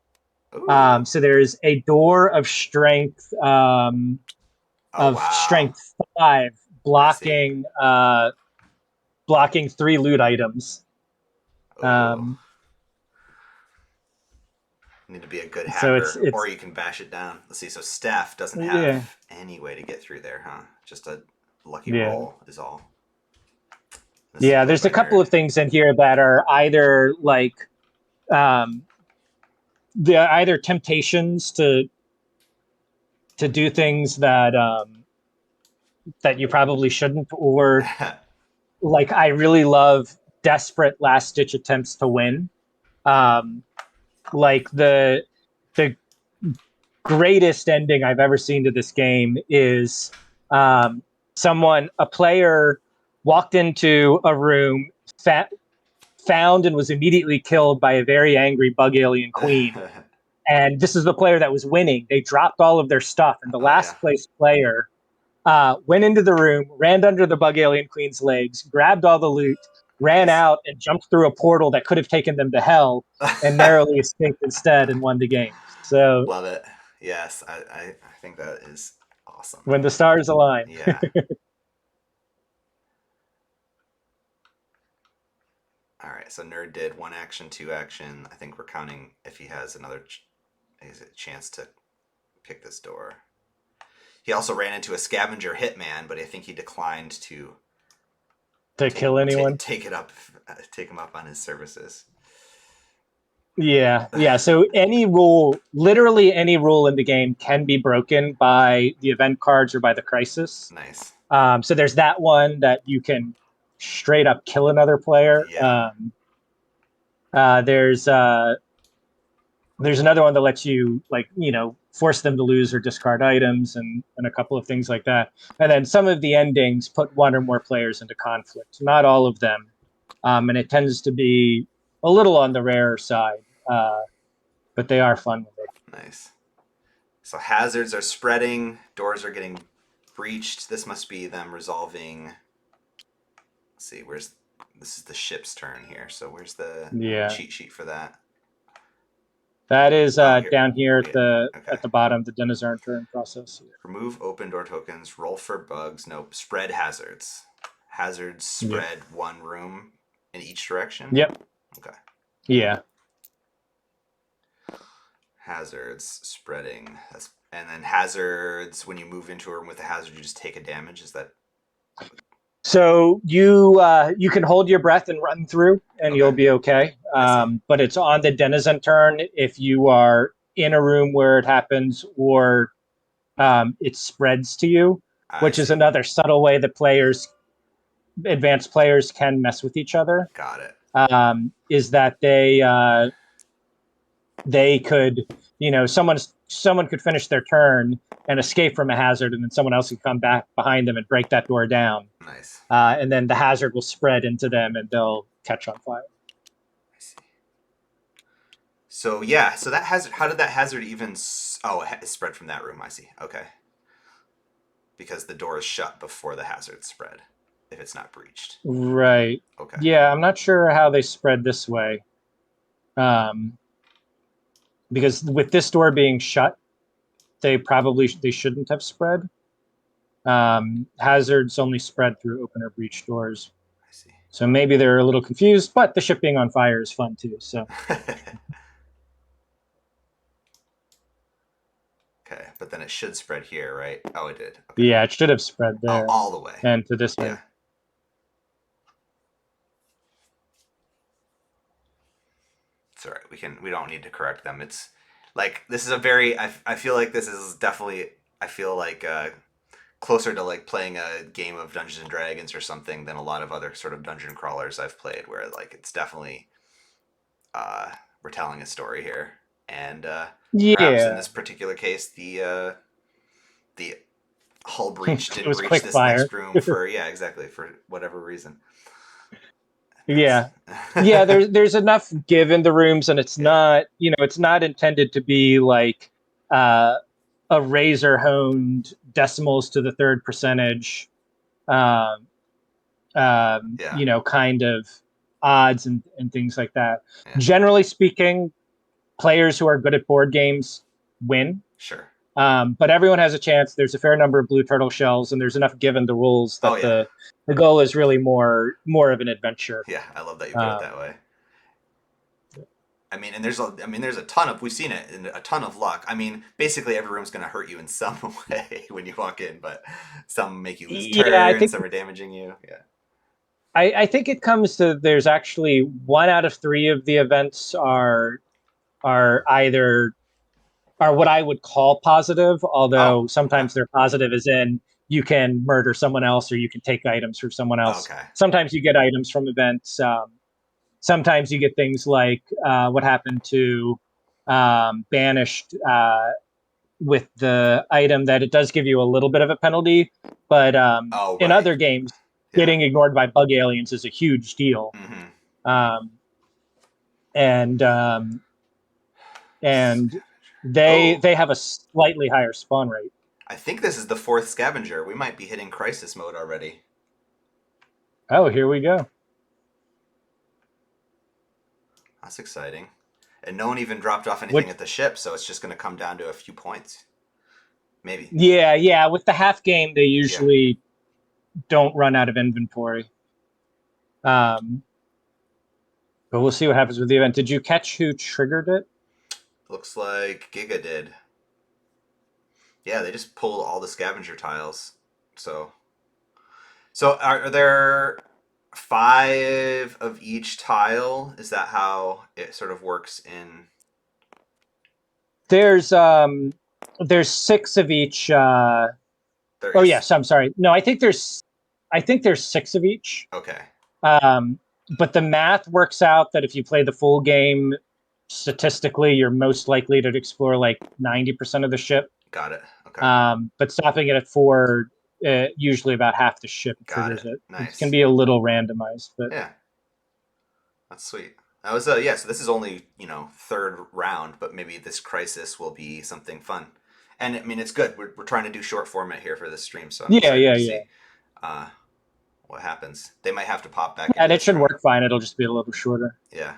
Ooh. So there's a door of strength Oh wow. 5 I see. blocking 3 loot items. Ooh. Um, Need to be a good so hacker, or it's you can bash it down. Let's see. So Steph doesn't yeah, have any way to get through there, huh? Just a lucky yeah. roll is all. This is Yeah, played there's a by couple Nerd. of things in here that are either like um, the either temptations to do things that you probably shouldn't, or like I really love desperate last ditch attempts to win. Um, like the greatest ending I've ever seen to this game is um, a player walked into a room, found and was immediately killed by a very angry bug alien queen. And this is the player that was winning. They dropped all of their stuff, and the Oh yeah. last place player went into the room, ran under the bug alien queen's legs, grabbed all the loot, ran Nice. out, and jumped through a portal that could have taken them to hell, and narrowly escaped instead and won the game. So Love it. Yes, I think that is awesome. when the stars align. Yeah. All right. So Nerd did 1 action, 2 action. I think we're counting if he has another chance to pick this door. He also ran into a scavenger hitman, but I think he declined to Kill anyone. take him up on his services. Yeah. So literally any rule in the game can be broken by the event cards or by the crisis. Nice. So there's that one that you can straight up kill another player. Yeah. There's another one that lets you force them to lose or discard items and a couple of things like that. And then some of the endings put 1 or more players into conflict. Not all of them, and it tends to be a little on the rarer side, but they are fun with it. Nice. So hazards are spreading, doors are getting breached. This must be them resolving. Let's see, this is the ship's turn here. So where's the cheat sheet for that? That is Here. down here at Okay. the bottom, the dinosaur turn process. Remove open door tokens, roll for bugs. Nope. Spread hazards. Hazards spread 1 room in each direction? Yep. Okay. Yeah. Hazards spreading. And then hazards, when you move into a room with a hazard, you just take a damage. Is that? So you can hold your breath and run through, and you'll be okay. But it's on the denizen turn if you are in a room where it happens, or it spreads to you, which is another subtle way that advanced players can mess with each other. Got it. Is that they could, someone could finish their turn and escape from a hazard, and then someone else could come back behind them and break that door down. Nice. And then the hazard will spread into them, and they'll catch on fire. I see. So yeah, so that hazard. How did that hazard even? It spread from that room. I see. Okay. Because the door is shut before the hazard spread, if it's not breached. Right. Okay. Yeah, I'm not sure how they spread this way. Because with this door being shut, they shouldn't have spread. Hazards only spread through open or breach doors. I see. So maybe they're a little confused, but the ship being on fire is fun too. So. Okay, but then it should spread here, right? Oh, it did. Okay. Yeah, it should have spread there. All the way. And to this way. Yeah. It's all right. We don't need to correct them. It's like this is a very. I feel like this is definitely. I feel like closer to like playing a game of Dungeons and Dragons or something than a lot of other sort of dungeon crawlers I've played, where like it's definitely we're telling a story here, and perhaps in this particular case the hull breach didn't breach this next room for exactly for whatever reason. Yeah. There's enough give in the rooms, and it's not it's not intended to be like a razor honed decimals to the third percentage kind of odds and things like that. Yeah. Generally speaking, players who are good at board games win. Sure. But everyone has a chance. There's a fair number of blue turtle shells, and there's enough given the rules that the goal is really more of an adventure. Yeah, I love that you put it that way. I mean, and there's a ton of, we've seen it, and a ton of luck. I mean, basically every room's going to hurt you in some way when you walk in, but some make you lose turns, some are damaging you. Yeah. I think it comes to, there's actually 1 out of 3 of the events are either what I would call positive, although sometimes they're positive as in you can murder someone else or you can take items from someone else. Okay. Sometimes you get items from events. Sometimes you get things like what happened to Banished with the item that it does give you a little bit of a penalty, but in other games, getting ignored by bug aliens is a huge deal. Mm-hmm. And they have a slightly higher spawn rate. I think this is the 4th scavenger. We might be hitting crisis mode already. Oh, here we go. That's exciting. And no one even dropped off anything at the ship, so it's just going to come down to a few points. Maybe. Yeah. With the half game, they usually don't run out of inventory. But we'll see what happens with the event. Did you catch who triggered it? Looks like Giga did. Yeah, they just pulled all the scavenger tiles. So are there 5 of each tile? Is that how it sort of works in? There's 6 of each. Yes, I'm sorry. No, I think there's 6 of each. Okay. But the math works out that if you play the full game, statistically, you're most likely to explore like 90% of the ship. Got it. Okay. But stopping it at 4, usually about half the ship triggers it. Nice. It can be a little randomized, but yeah, that's sweet. That was so this is only 3rd round, but maybe this crisis will be something fun. And I mean, it's good. We're trying to do short format here for this stream, so I'm excited to see what happens. They might have to pop back. And it should work fine. It'll just be a little shorter. Yeah.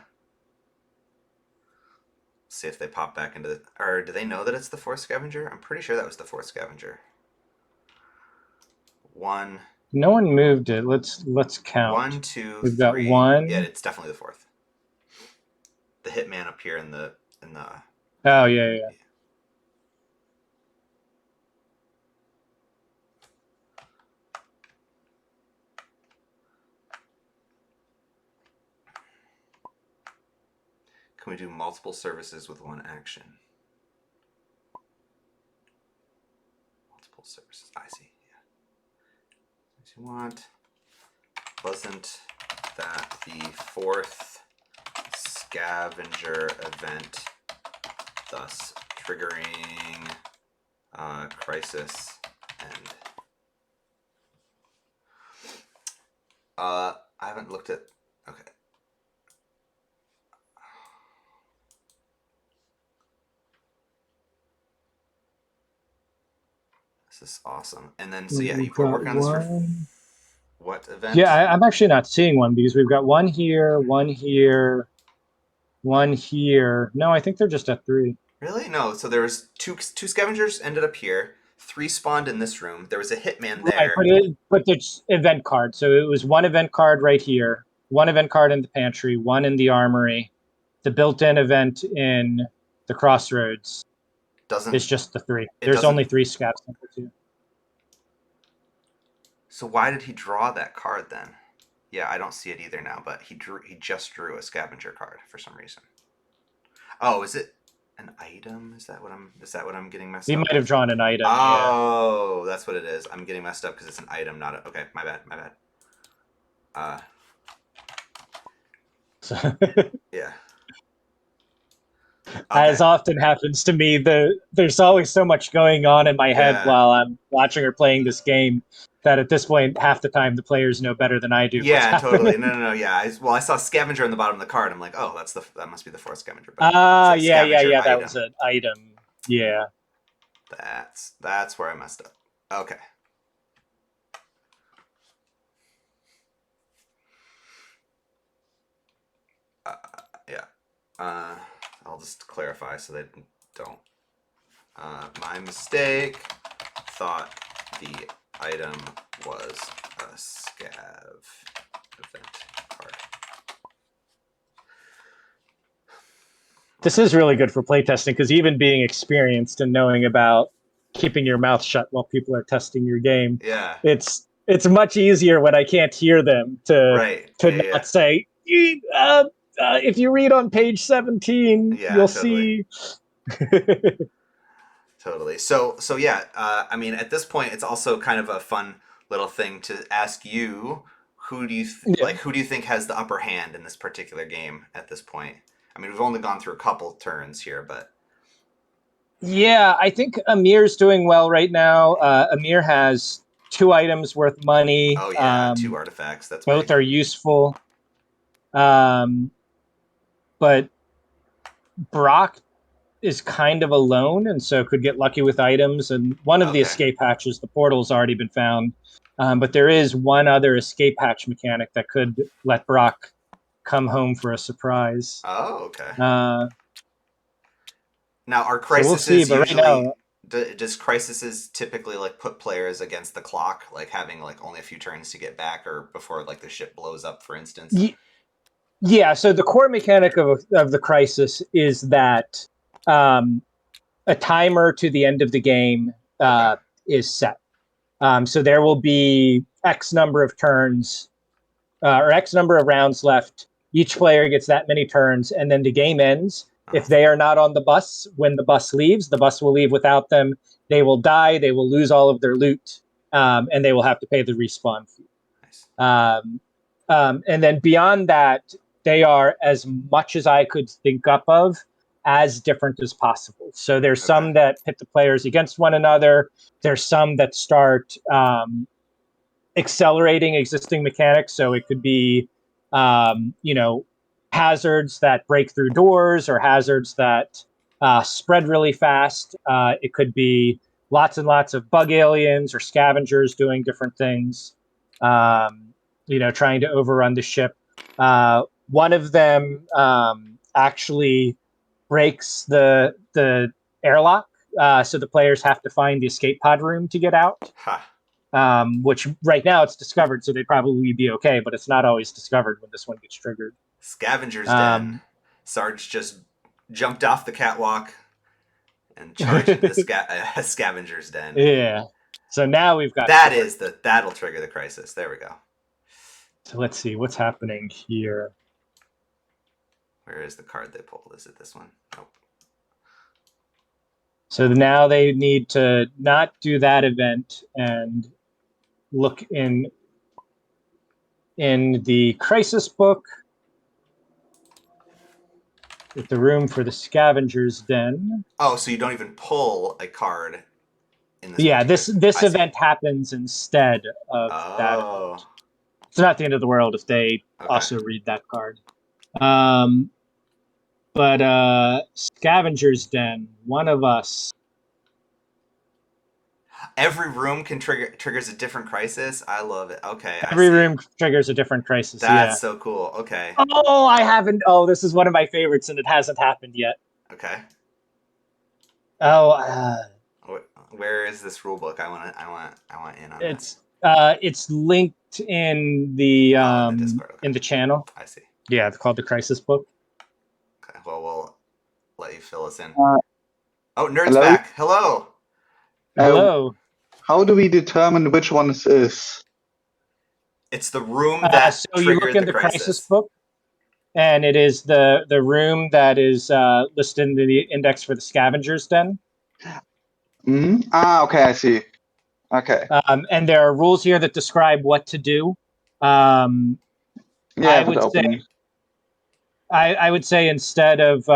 See if they pop back into the. Or do they know that it's the 4th scavenger? I'm pretty sure that was the 4th scavenger. 1. No one moved it. Let's count. 1, 2, We've 3. got 1. Yeah, it's definitely the 4th. The hitman up here in the. Oh yeah. Can we do multiple services with 1 action? Multiple services. I see. Yeah. What you want? Wasn't that the 4th scavenger event, thus triggering crisis and I haven't looked at. Okay. This is awesome. And then, so yeah, you've been working on this for what event? Yeah, I'm actually not seeing one because we've got 1 here, 1 here, 1 here. No, I think they're just at 3. Really? No. So there was two scavengers ended up here. 3 spawned in this room. There was a hitman there. Right, but it's event card. So it was 1 event card right here, 1 event card in the pantry, 1 in the armory. The built-in event in the crossroads. It's just the 3. There's only 3 scavs number 2. So why did he draw that card then? Yeah, I don't see it either now, but he just drew a scavenger card for some reason. Oh, is it an item? Is that what I'm getting messed up? He might have drawn an item. Oh, yeah. That's what it is. I'm getting messed up because it's an item, not a. Okay, my bad. Yeah. Okay. As often happens to me, there's always so much going on in my head while I'm watching or playing this game that at this point, half the time the players know better than I do. Yeah, totally. No. Yeah. I saw scavenger on the bottom of the card. I'm like, oh, that must be the 4th scavenger. Yeah. That was an item. Yeah. That's where I messed up. Okay. I'll just clarify so they don't. My mistake. Thought the item was a scav event card. This is really good for playtesting because even being experienced and knowing about keeping your mouth shut while people are testing your game, Yeah. it's much easier when I can't hear them to not say. If you read on page 17, you'll totally. see. Totally. So yeah. I mean, at this point, it's also kind of a fun little thing to ask you. Who do you Who do you think has the upper hand in this particular game at this point? I mean, we've only gone through a couple turns here, but yeah, I think Amir's doing well right now. Amir has 2 items worth money. Oh yeah, 2 artifacts. That's both big. are useful. But Brock is kind of alone, and so could get lucky with items. And one of the escape hatches, the portal's already been found. But there is one other escape hatch mechanic that could let Brock come home for a surprise. Oh, okay. Now, are crises so we'll see, usually? Right now, does crises typically like put players against the clock, like having like only a few turns to get back, or before like the ship blows up, for instance? Yeah. So the core mechanic of the crisis is that a timer to the end of the game is set. So there will be X number of turns or X number of rounds left. Each player gets that many turns, and then the game ends. If they are not on the bus when the bus leaves, the bus will leave without them. They will die. They will lose all of their loot, and they will have to pay the respawn fee. Nice. And then beyond that, they are, as much as I could think up of, as different as possible. So there's some that pit the players against one another. There's some that start accelerating existing mechanics. So it could be, hazards that break through doors or hazards that spread really fast. It could be lots and lots of bug aliens or scavengers doing different things, trying to overrun the ship. One of them actually breaks the airlock, so the players have to find the escape pod room to get out. Which right now it's discovered, so they'd probably be okay, but it's not always discovered when this one gets triggered. Scavenger's Den. Sarge just jumped off the catwalk and charged into the Scavenger's Den. Yeah. So now we've got that'll trigger the crisis. There we go. So let's see what's happening here. Where is the card they pulled? Is it this one? Nope. So now they need to not do that event and look in the crisis book with the room for the Scavenger's Den. Oh, so you don't even pull a card in this. Yeah, this event happens instead of that event. It's not the end of the world if they also read that card. But Scavenger's Den, one of us. Every room can triggers a different crisis. I love it. Okay. Every room triggers a different crisis. That's so cool. Okay. Oh, I haven't. Oh, this is one of my favorites, and it hasn't happened yet. Okay. Oh. Where is this rule book? I want in on it. It's linked in the Discord. In the channel. I see. Yeah, it's called the Crisis Book. Okay. Well, we'll let you fill us in. Nerd's back. Hello. Hello. How do we determine which one this is? It's the room that so you look in the crisis book, and it is the room that is listed in the index for the Scavenger's Den. Mm-hmm. Okay, I see. Okay. And there are rules here that describe what to do. I would say instead of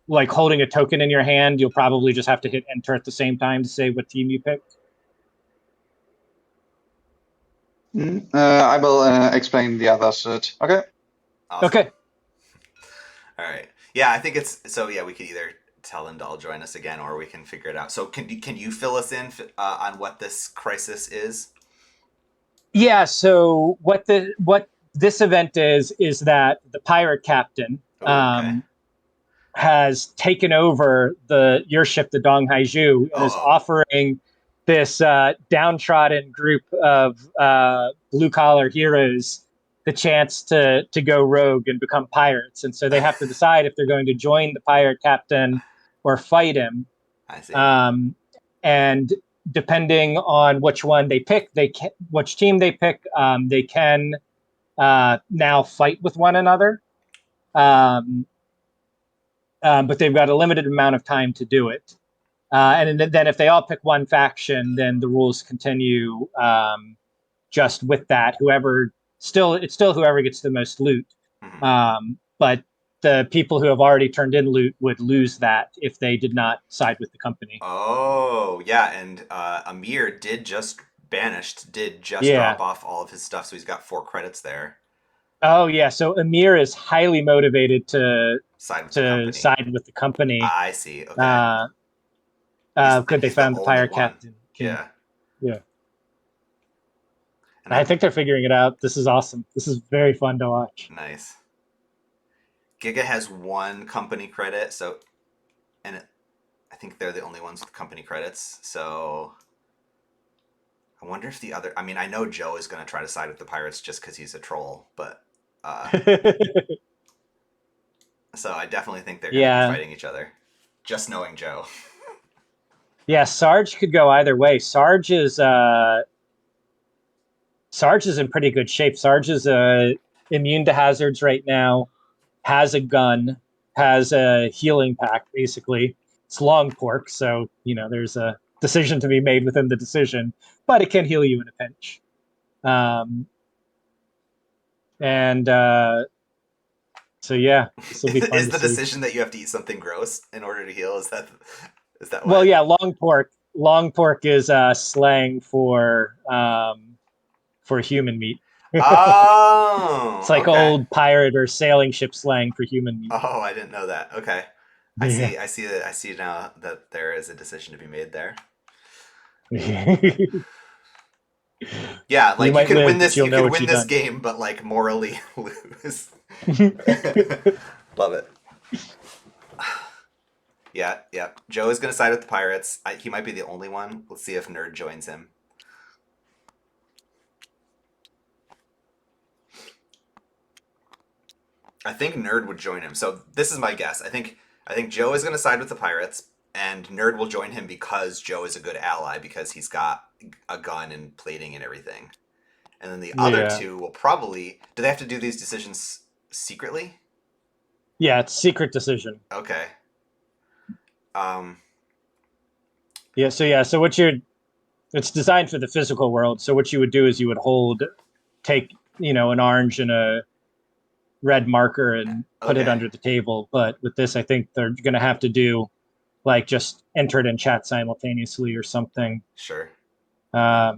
like holding a token in your hand, you'll probably just have to hit enter at the same time to say what team you picked. I will explain the others. Okay. Awesome. Okay. All right. Yeah, I think it's so. Yeah, we could either tell them to all join us again, or we can figure it out. So, can you fill us in on what this crisis is? Yeah. So what this event is that the pirate captain Okay. has taken over your ship, the Dong Haiju, and is offering this downtrodden group of blue collar heroes the chance to go rogue and become pirates. And so they have to decide if they're going to join the pirate captain or fight him. I see. And depending on which one they pick, which team they pick, they can now fight with one another. But they've got a limited amount of time to do it. And then if they all pick one faction, then the rules continue just with that. It's still whoever gets the most loot. But the people who have already turned in loot would lose that if they did not side with the company. Oh, yeah, and Amir did just drop off all of his stuff, so he's got 4 credits there. Oh, yeah, so Amir is highly motivated to side with the company. I see, okay. Could they found the pirate captain. Yeah. And I think they're figuring it out. This is awesome. This is very fun to watch. Nice. Giga has 1 company credit, I think they're the only ones with company credits, so I wonder if the other... I mean, I know Joe is going to try to side with the pirates just because he's a troll, but... so I definitely think they're going to be fighting each other, just knowing Joe. Yeah, Sarge could go either way. Sarge is in pretty good shape. Sarge is immune to hazards right now, has a gun, has a healing pack, basically. It's long pork, so, there's a decision to be made within the decision, but it can heal you in a pinch. So yeah, this will be fun. Is the decision that you have to eat something gross in order to heal? Is that why? Well, yeah, long pork. Long pork is slang for human meat. Oh, it's like old pirate or sailing ship slang for human meat. Oh, I didn't know that. Okay, I see now that there is a decision to be made there. Yeah, like you can win this game, but like morally lose. Love it. Yeah. Joe is gonna side with the pirates. He might be the only one. Let's see if Nerd joins him. I think Nerd would join him. So this is my guess. I think Joe is gonna side with the pirates, and Nerd will join him because Joe is a good ally because he's got a gun and plating and everything. And then the other two will probably... Do they have to do these decisions secretly? Yeah, it's secret decision. Okay. So it's designed for the physical world. So what you would do is you would take an orange and a red marker and put it under the table. But with this, I think they're going to have to do like just enter it in chat simultaneously or something. Sure. Well,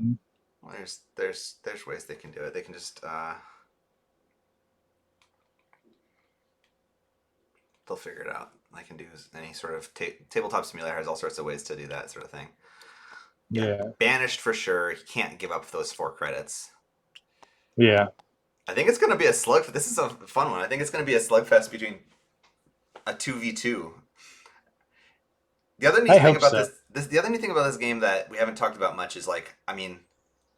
there's ways they can do it. They can just they'll figure it out. I can do any sort of tabletop simulator has all sorts of ways to do that sort of thing. Yeah. Banished for sure. He can't give up those 4 credits. Yeah. I think it's going to be a slugfest. This is a fun one. I think it's going to be a slugfest between a 2v2. The other neat thing about this game that we haven't talked about much is like, I mean,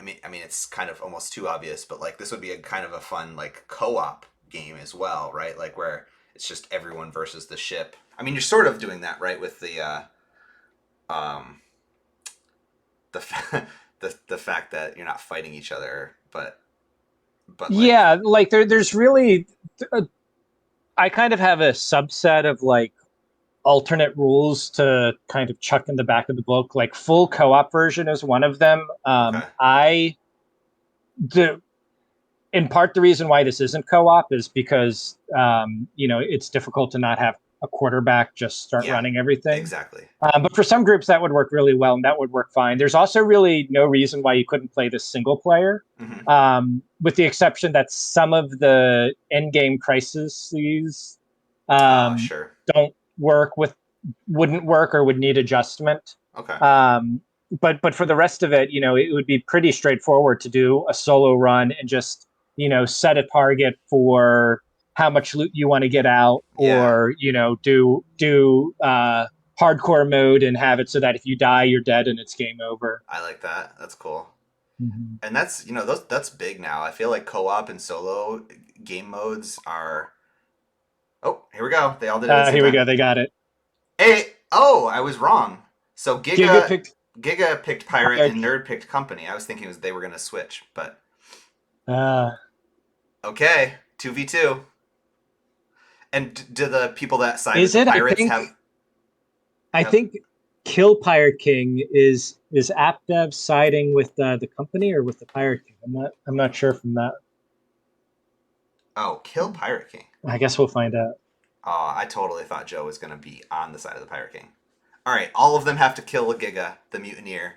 it's kind of almost too obvious, but like this would be a kind of a fun like co-op game as well, right? Like where it's just everyone versus the ship. I mean, you're sort of doing that, right, with the fact that you're not fighting each other, but yeah, like there's really, I kind of have a subset of like alternate rules to kind of chuck in the back of the book. Like full co-op version is one of them. In part, the reason why this isn't co-op is because it's difficult to not have a quarterback just start running everything. Exactly. But for some groups that would work really well, and that would work fine. There's also really no reason why you couldn't play this single player, with the exception that some of the end game crises wouldn't work or would need adjustment. Okay. But for the rest of it, it would be pretty straightforward to do a solo run and just set a target for how much loot you want to get out, or do hardcore mode and have it so that if you die, you're dead and it's game over. I like that. That's cool. Mm-hmm. And that's that's big now. I feel like co-op and solo game modes are. Oh, here we go. They all did it at the same Here we time. go. They got it. Hey, oh, I was wrong. So Giga picked. Giga picked pirate and Nerd picked company. I was thinking they were gonna switch, but okay, 2v2. And do the people that side with the pirates have? I think Kill Pirate King is AppDev siding with the company or with the Pirate King. I'm not sure from that. Oh, Kill Pirate King. I guess we'll find out. Oh, I totally thought Joe was gonna be on the side of the Pirate King. All right, all of them have to kill a Giga, the mutineer.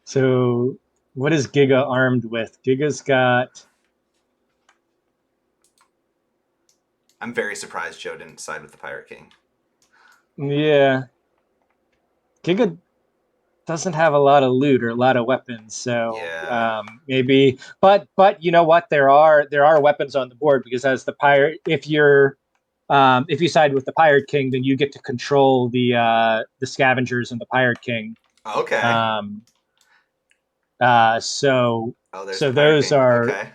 So, what is Giga armed with? Giga's got. I'm very surprised Joe didn't side with the Pirate King. Yeah. Giga doesn't have a lot of loot or a lot of weapons, so maybe. But you know what? There are weapons on the board, because as the pirate, if you side with the Pirate King, then you get to control the scavengers and the Pirate King. Okay. So there's so the Pirate those King. are okay.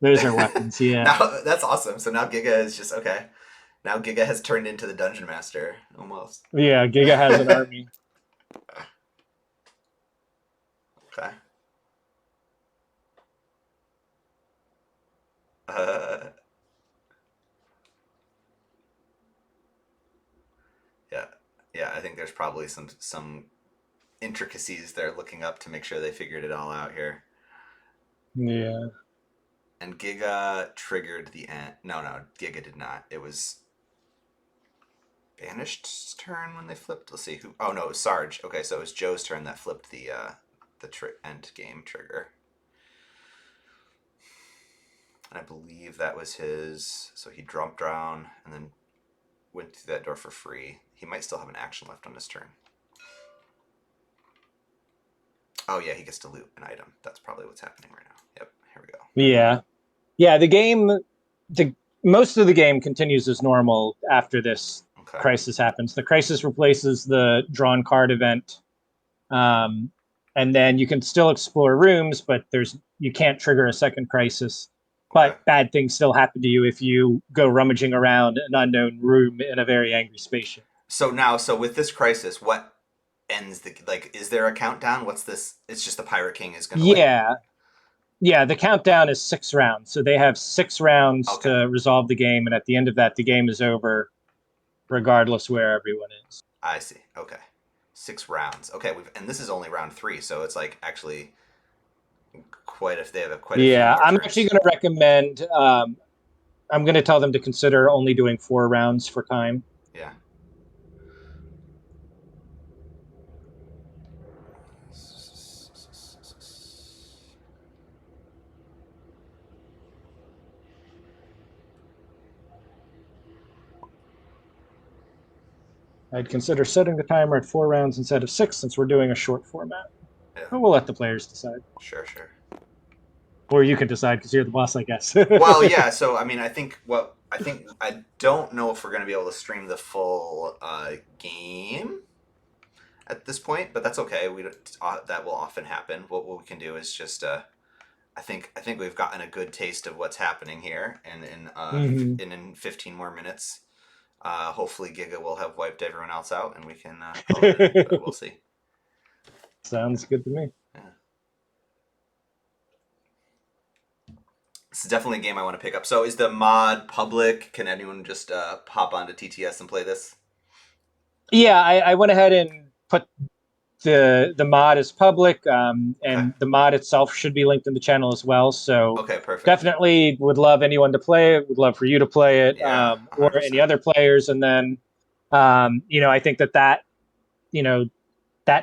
Those are weapons. Yeah. Now that's awesome. So now Giga is just okay. Now Giga has turned into the dungeon master almost. Yeah, Giga has an army. Okay. Yeah. I think there's probably some intricacies they're looking up to make sure they figured it all out here. Yeah. And Giga triggered the end. No, Giga did not. It was Banished's turn when they flipped. Let's see who. Oh no, it was Sarge. Okay, so it was Joe's turn that flipped the end game trigger. And I believe that was his. So he jumped down and then went through that door for free. He might still have an action left on his turn. Oh yeah, he gets to loot an item. That's probably what's happening right now. Yep, here we go. Yeah. Most of the game continues as normal after this crisis happens. The crisis replaces the drawn card event, and then you can still explore rooms, but you can't trigger a second crisis. But bad things still happen to you if you go rummaging around an unknown room in a very angry spaceship. So with this crisis, what ends is there a countdown? What's this? It's just the Pirate King is going to Yeah, the countdown is 6 rounds. So they have 6 rounds to resolve the game, and at the end of that, the game is over, regardless where everyone is. I see. Okay. 6 rounds. Okay, and this is only round 3, so it's actually they have quite a few more I'm turns. actually going to recommend. I'm going to tell them to consider only doing 4 rounds for time. Yeah. I'd consider setting the timer at 4 rounds instead of 6, since we're doing a short format. Yeah. But we'll let the players decide. Sure. Or you can decide, because you're the boss, I guess. Well, yeah. So I don't know if we're going to be able to stream the full game at this point, but that's okay. That will often happen. What we can do is just I think we've gotten a good taste of what's happening here, and in 15 more minutes, hopefully Giga will have wiped everyone else out, and we can call it in, but we'll see. Sounds good to me. Yeah. This is definitely a game I want to pick up. So is the mod public? Can anyone just hop onto TTS and play this? Yeah, I went ahead and put the mod as public, and the mod itself should be linked in the channel as well. So perfect. Definitely would love anyone to play it. Would love for you to play it, or any other players. And then, I think that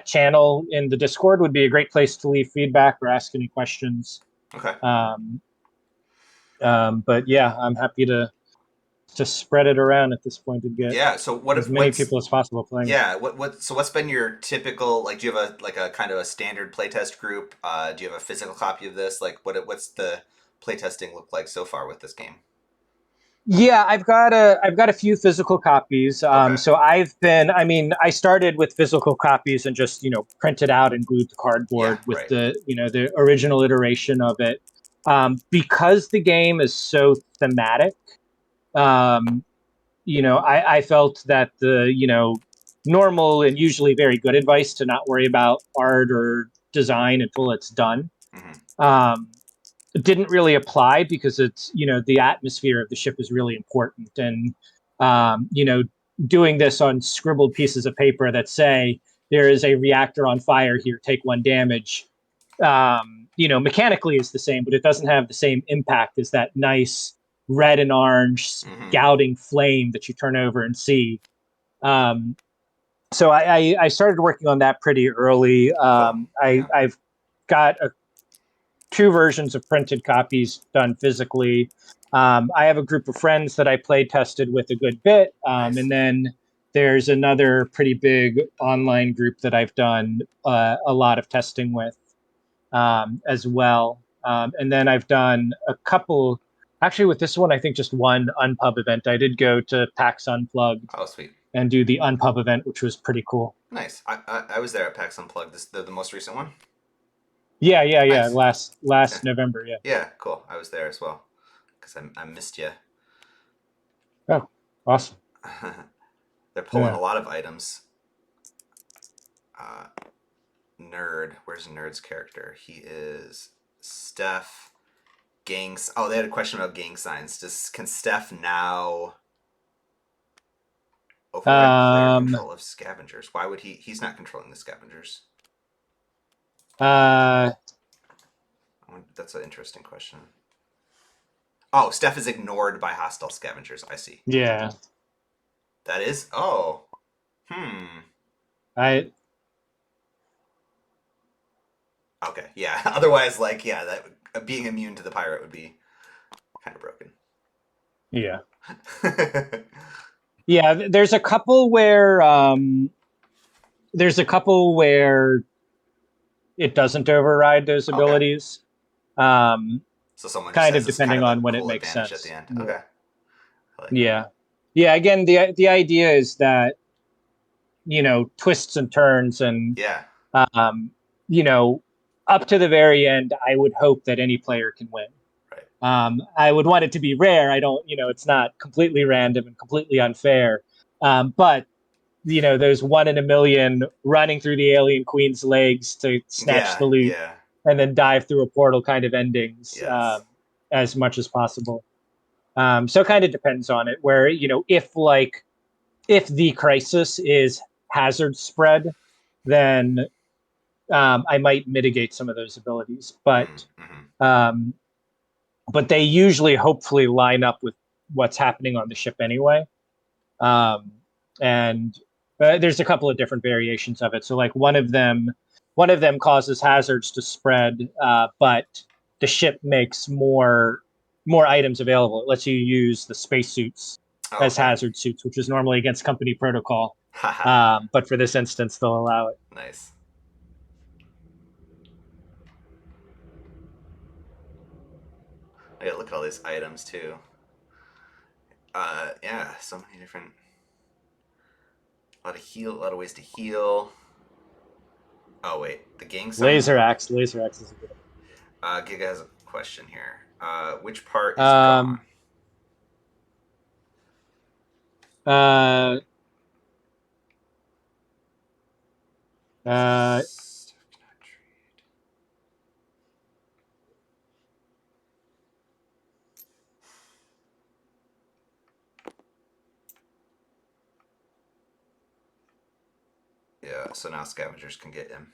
channel in the Discord would be a great place to leave feedback or ask any questions. Okay. But yeah, I'm happy to to spread it around at this point and get Yeah. So what as if many what's people as possible playing. yeah, so what's been your typical, like, do you have a kind of a standard playtest group? Do you have a physical copy of this? Like what's the playtesting look like so far with this game? Yeah, I've got a few physical copies. Okay. So I started with physical copies and just printed out and glued to Yeah, cardboard with right. the original iteration of it. Because the game is so thematic, um, I felt that the normal and usually very good advice to not worry about art or design until it's done. Hmm. Um, didn't really apply because it's the atmosphere of the ship is really important, and doing this on scribbled pieces of paper that say there is a reactor on fire here, take 1 damage, mechanically is the same, but it doesn't have the same impact as that nice red and orange Hmm. scouting flame that you turn over and see. So I started working on that pretty early. Cool. Yeah. I've got two versions of printed copies done physically. I have a group of friends that I play tested with a good bit, Nice. and then there's another pretty big online group that I've done a lot of testing with as well. And then I've done a couple. Actually, with this one, I think just one Unpub event. I did go to PAX Unplugged Oh, sweet. and do the Unpub event, which was pretty cool. Nice. I was there at PAX Unplugged. This the most recent one. Yeah. Nice. Yeah. Last November, yeah. Yeah. Cool. I was there as well because I missed you. Oh, awesome. They're pulling Yeah. a lot of items. Uh, Nerd. Where's Nerd's character? He is Steph. Gangs. Oh, they had a question about gang signs. Can Steph now override player Um, control of scavengers? Why would he? He's not controlling the scavengers. uh, That's an interesting question. Oh, Steph is ignored by hostile scavengers. I see. yeah. That is. Oh. Hmm. I Okay. Yeah. Otherwise, like, yeah, that being immune to the pirate would be kind of broken. yeah. Yeah, there's a couple where it doesn't override those Okay. abilities. Um, So someone just Kind has of this kind depending of a on when it cool makes advantage at the sense. end. Yeah. Okay. I like that. Yeah. Yeah, again, the idea is that, twists and turns and Yeah. um, you know, up to the very end, I would hope that any player can win. Right. I would want it to be rare. I don't, it's not completely random and completely unfair. But there's 1 in a million running through the alien queen's legs to snatch Yeah. the loot Yeah. and then dive through a portal kind of endings Yes. as much as possible. So it kind of depends on it. Where if the crisis is hazard spread, then I might mitigate some of those abilities, Mm-hmm. um, but they usually hopefully line up with what's happening on the ship anyway. Um, and there's a couple of different variations of it. So like one of them causes hazards to spread, but the ship makes more items available. It lets you use the spacesuits Oh, as okay. hazard suits, which is normally against company protocol. Haha. But for this instance, they'll allow it. Nice. I gotta look at all these items too. Yeah, so many different. A lot of ways to heal. Oh wait, the gang sign. Laser axe is a good Giga has a question here. Which part is one. gone? Uh, uh, Yeah, so now scavengers can get him.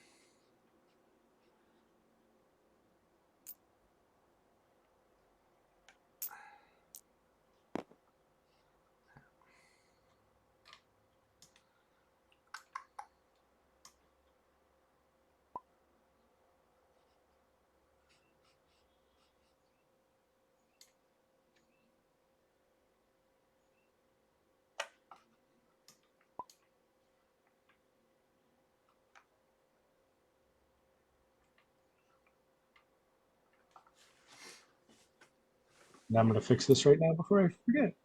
And I'm going to fix this right now before I forget.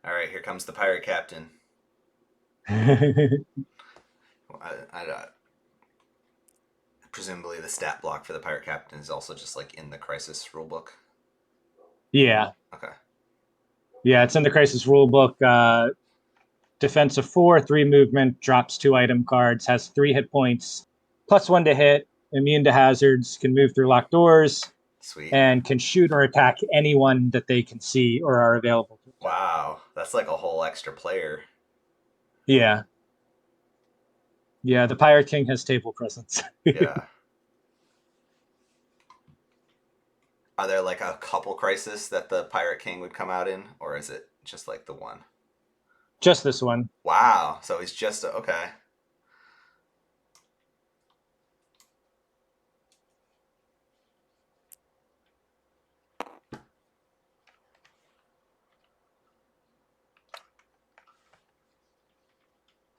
All right, here comes the pirate captain. Presumably the stat block for the pirate captain is also just like in the crisis rulebook. Yeah. Okay. Yeah, it's in the crisis rulebook. Defense of 4, 3 movement, drops 2 item cards, has 3 hit points, +1 to hit, immune to hazards, can move through locked doors, Sweet. and can shoot or attack anyone that they can see or are available to. Wow, that's like a whole extra player. Yeah. Yeah, the Pirate King has table presence. Yeah. Are there like a couple crisis that the Pirate King would come out in, or is it just like the one? Just this one. Wow, so he's just okay.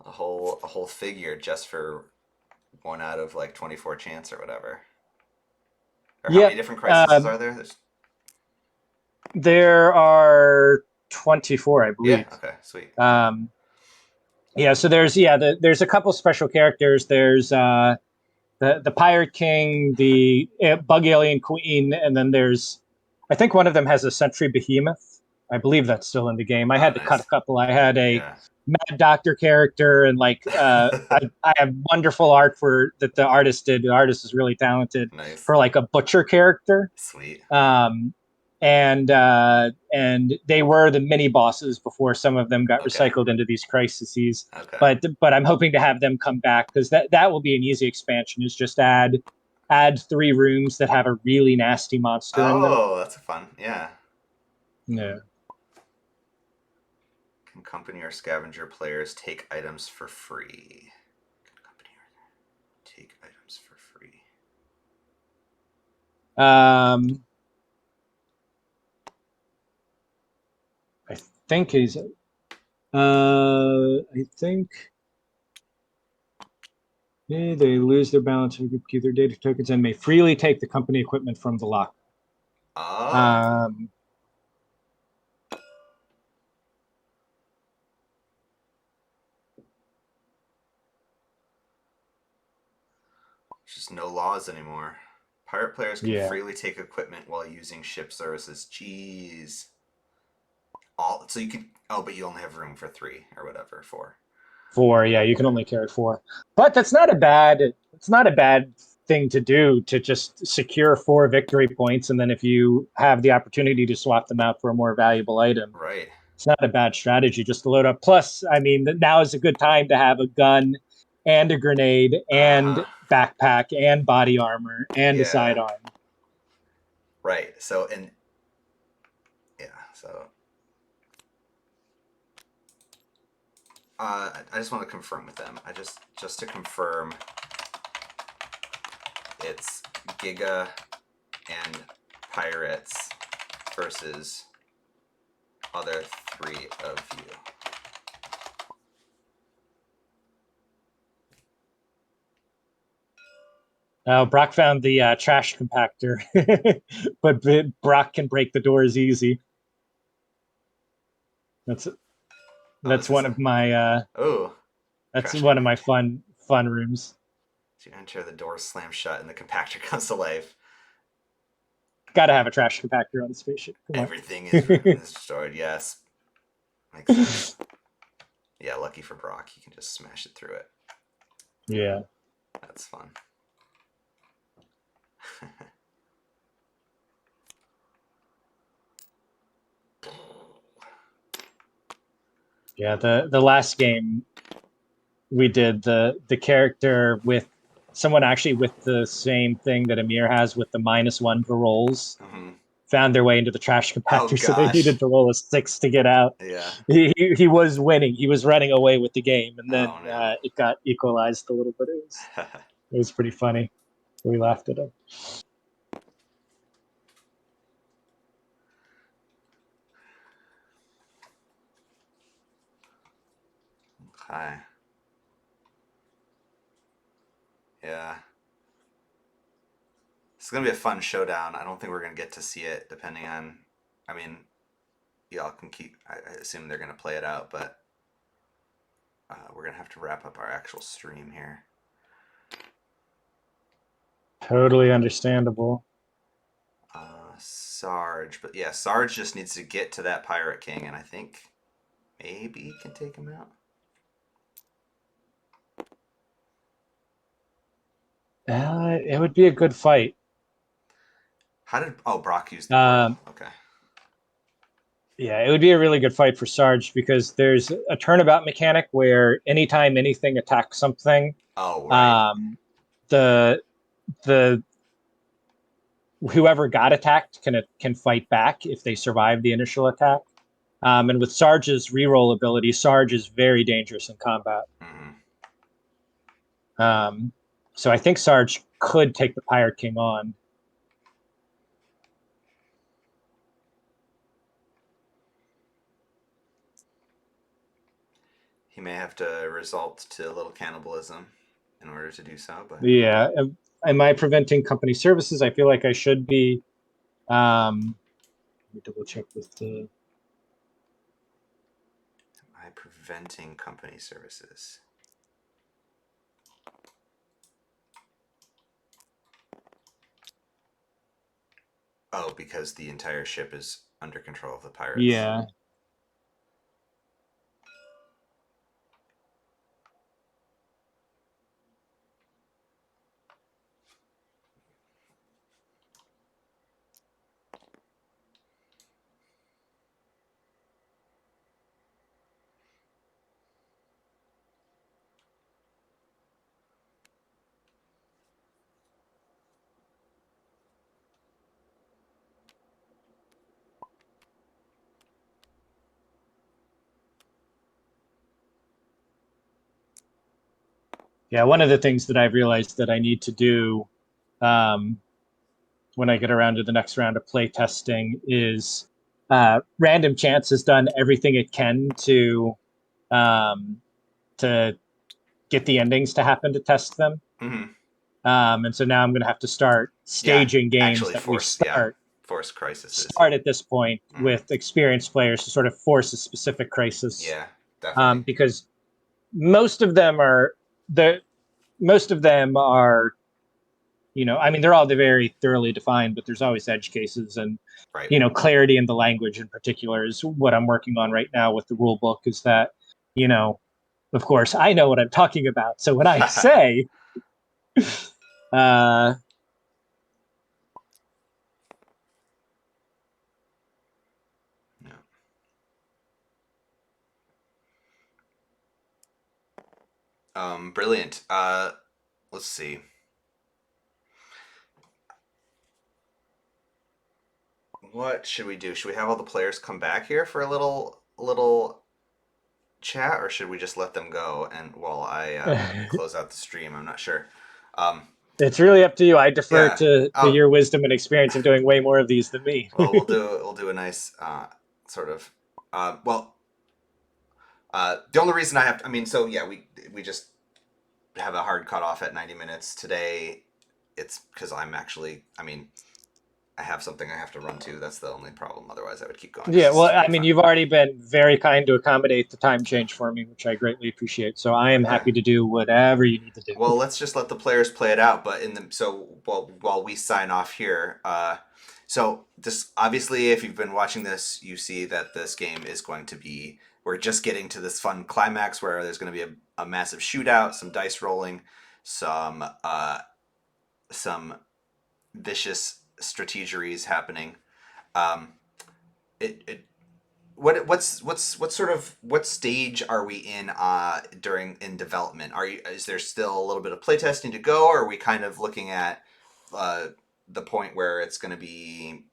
A whole figure just for 1 out of like 24 chance or whatever. Or how many different crises are there? There are 24, I believe. Yeah. Okay. Sweet. Yeah. So there's a couple special characters. There's the Pirate King, the Bug Alien Queen, and then there's, I think one of them has a Sentry Behemoth. I believe that's still in the game. I had to cut a couple. I had a Mad Doctor character, and like I have wonderful art for that the artist did. The artist is really talented. Nice. For like a butcher character. Sweet. And they were the mini bosses before some of them got recycled into these crises. Okay. But I'm hoping to have them come back, because that will be an easy expansion. Is just add 3 rooms that have a really nasty monster in them. Oh, that's fun. Yeah. Yeah. Can company or scavenger players take items for free? Can company or take items for free? I think he's. I think. Yeah, they lose their balance of computer data tokens and may freely take the company equipment from the locker. Oh. Just no laws anymore. Pirate players can freely take equipment while using ship services. Jeez. So you could. Oh, but you only have room for 3 or whatever. 4. 4, yeah, you can only carry 4. But that's not a bad. It's not a bad thing to do, to just secure 4 victory points, and then if you have the opportunity to swap them out for a more valuable item, right? It's not a bad strategy just to load up. Plus, I mean, now is a good time to have a gun and a grenade and backpack and body armor and a sidearm. Right. So so I just want to confirm with them. Just to confirm, it's Giga and Pirates versus other 3 of you. Brock found the trash compactor, but Brock can break the doors easy. That's one of my that's one of my fun rooms. So you enter, the doors slam shut, and the compactor comes to life. Got to have a trash compactor on the spaceship. Everything is destroyed. Yes, makes sense. Yeah, lucky for Brock, he can just smash it through it. Yeah, that's fun. Yeah, the last game we did, the character with someone actually with the same thing that Amir has with the -1 for rolls found their way into the trash compactor, so they needed to roll a 6 to get out. Yeah, he was winning. He was running away with the game, and then it got equalized a little bit. It was pretty funny. We laughed at him. Okay. Yeah. It's gonna be a fun showdown. I don't think we're gonna get to see it, depending on. I mean, y'all can keep. I assume they're gonna play it out, but we're gonna have to wrap up our actual stream here. Totally understandable. Sarge, but yeah, Sarge just needs to get to that Pirate King, and I think maybe he can take him out. It would be a good fight. How did Brock use the portal? Okay. Yeah, it would be a really good fight for Sarge because there's a turnabout mechanic where anytime anything attacks something, Oh, right. The whoever got attacked can fight back if they survive the initial attack. And with Sarge's reroll ability, Sarge is very dangerous in combat. Mm-hmm. So I think Sarge could take the Pirate King on. He may have to resort to a little cannibalism in order to do so. But yeah, am I preventing company services? I feel like I should be. Let me double check with the. Am I preventing company services? Oh, because the entire ship is under control of the pirates. Yeah. Yeah, one of the things that I've realized that I need to do when I get around to the next round of play testing is Random Chance has done everything it can to get the endings to happen to test them. Mm-hmm. And so now I'm going to have to start staging games that we start crises. Start at this point with experienced players to sort of force a specific crisis. Yeah, definitely. Because most of them are, I mean, they're all very thoroughly defined, but there's always edge cases, and right. Clarity in the language in particular is what I'm working on right now with the rule book. Is that, of course, I know what I'm talking about. So when I say, brilliant. Let's see. What should we do? Should we have all the players come back here for a little chat, or should we just let them go and while I close out the stream? I'm not sure. It's really up to you. I defer Yeah. to your wisdom and experience in doing way more of these than me. Well, we'll do a nice sort of the only reason we just have a hard cutoff at 90 minutes today. It's because I have something I have to run to. That's the only problem. Otherwise, I would keep going. Yeah, well, I mean, you've already been very kind to accommodate the time change for me, which I greatly appreciate. So I am happy to do whatever you need to do. Well, let's just let the players play it out. But while we sign off here, so this obviously, if you've been watching this, you see that this game is going to be. We're just getting to this fun climax where there's going to be a massive shootout, some dice rolling, some vicious strategeries happening. What stage are we in in development? Is there still a little bit of playtesting to go, or are we kind of looking at the point where it's going to be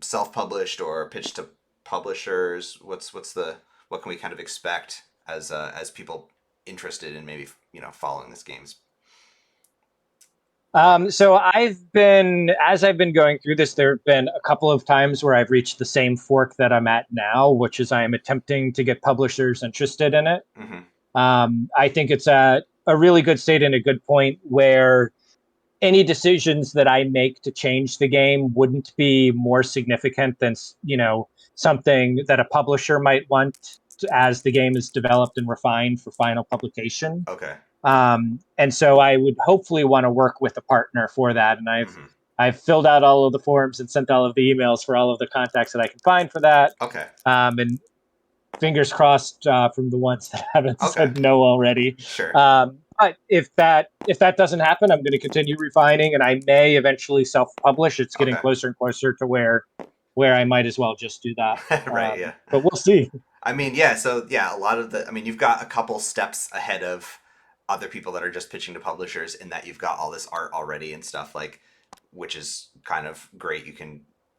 self-published or pitched to publishers? What can we kind of expect as people interested in maybe following this game's? So as I've been going through this, there have been a couple of times where I've reached the same fork that I'm at now, which is I am attempting to get publishers interested in it. Mm-hmm. I think it's at a really good state and a good point where any decisions that I make to change the game wouldn't be more significant than, something that a publisher might want as the game is developed and refined for final publication. Okay. And so I would hopefully want to work with a partner for that. And Mm-hmm. I've filled out all of the forms and sent all of the emails for all of the contacts that I can find for that. Okay. And fingers crossed from the ones that haven't Okay. said no already. Sure. But if that doesn't happen, I'm going to continue refining, and I may eventually self-publish. It's getting Okay. closer and closer to where I might as well just do that. Right. Yeah. But we'll see. I mean, yeah. So yeah, a lot of you've got a couple steps ahead of other people that are just pitching to publishers in that you've got all this art already and stuff, like, which is kind of great.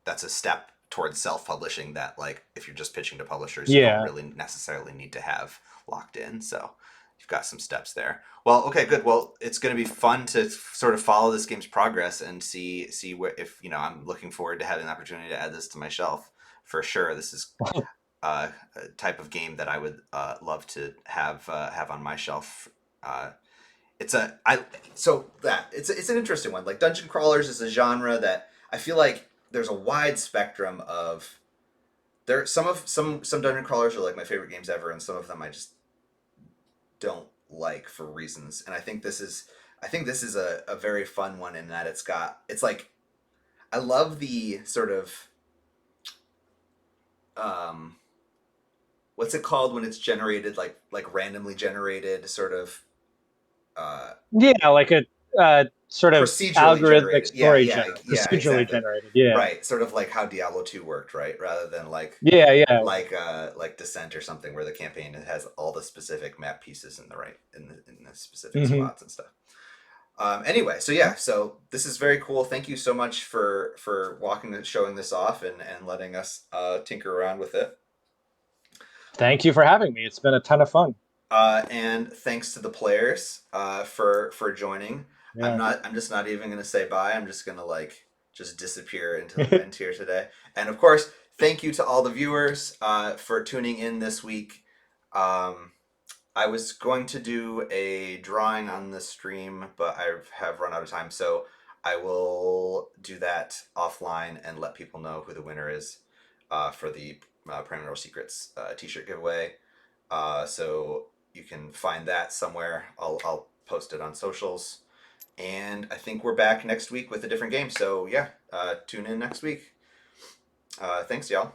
That's a step towards self-publishing that, like, if you're just pitching to publishers, you don't really necessarily need to have locked in. So you've got some steps there. Well, okay, good. Well, it's going to be fun to sort of follow this game's progress and see where, if, I'm looking forward to having the opportunity to add this to my shelf for sure. This is a type of game that I would love to have on my shelf. It's an interesting one. Like, dungeon crawlers is a genre that I feel like there's a wide spectrum of. Some dungeon crawlers are like my favorite games ever, and some of them I just don't like for reasons. And I think this is a very fun one in that it's like, I love the sort of what's it called when it's generated, like randomly generated sort of like a sort of procedurally algorithmic generated. story Procedurally exactly. Generated. Yeah. Right, sort of like how Diablo 2 worked, right? Rather than like like Descent or something, where the campaign has all the specific map pieces in the specific spots and stuff. Anyway, so this is very cool. Thank you so much for walking and showing this off and letting us tinker around with it. Thank you for having me. It's been a ton of fun. And thanks to the players for joining. Yeah. I'm just not even gonna say bye. I'm just gonna just disappear into the wind here today. And of course, thank you to all the viewers for tuning in this week. I was going to do a drawing on the stream, but I have run out of time, so I will do that offline and let people know who the winner is for the Paranormal Secrets t-shirt giveaway. So you can find that somewhere. I'll post it on socials. And I think we're back next week with a different game. So yeah, tune in next week. Thanks, y'all.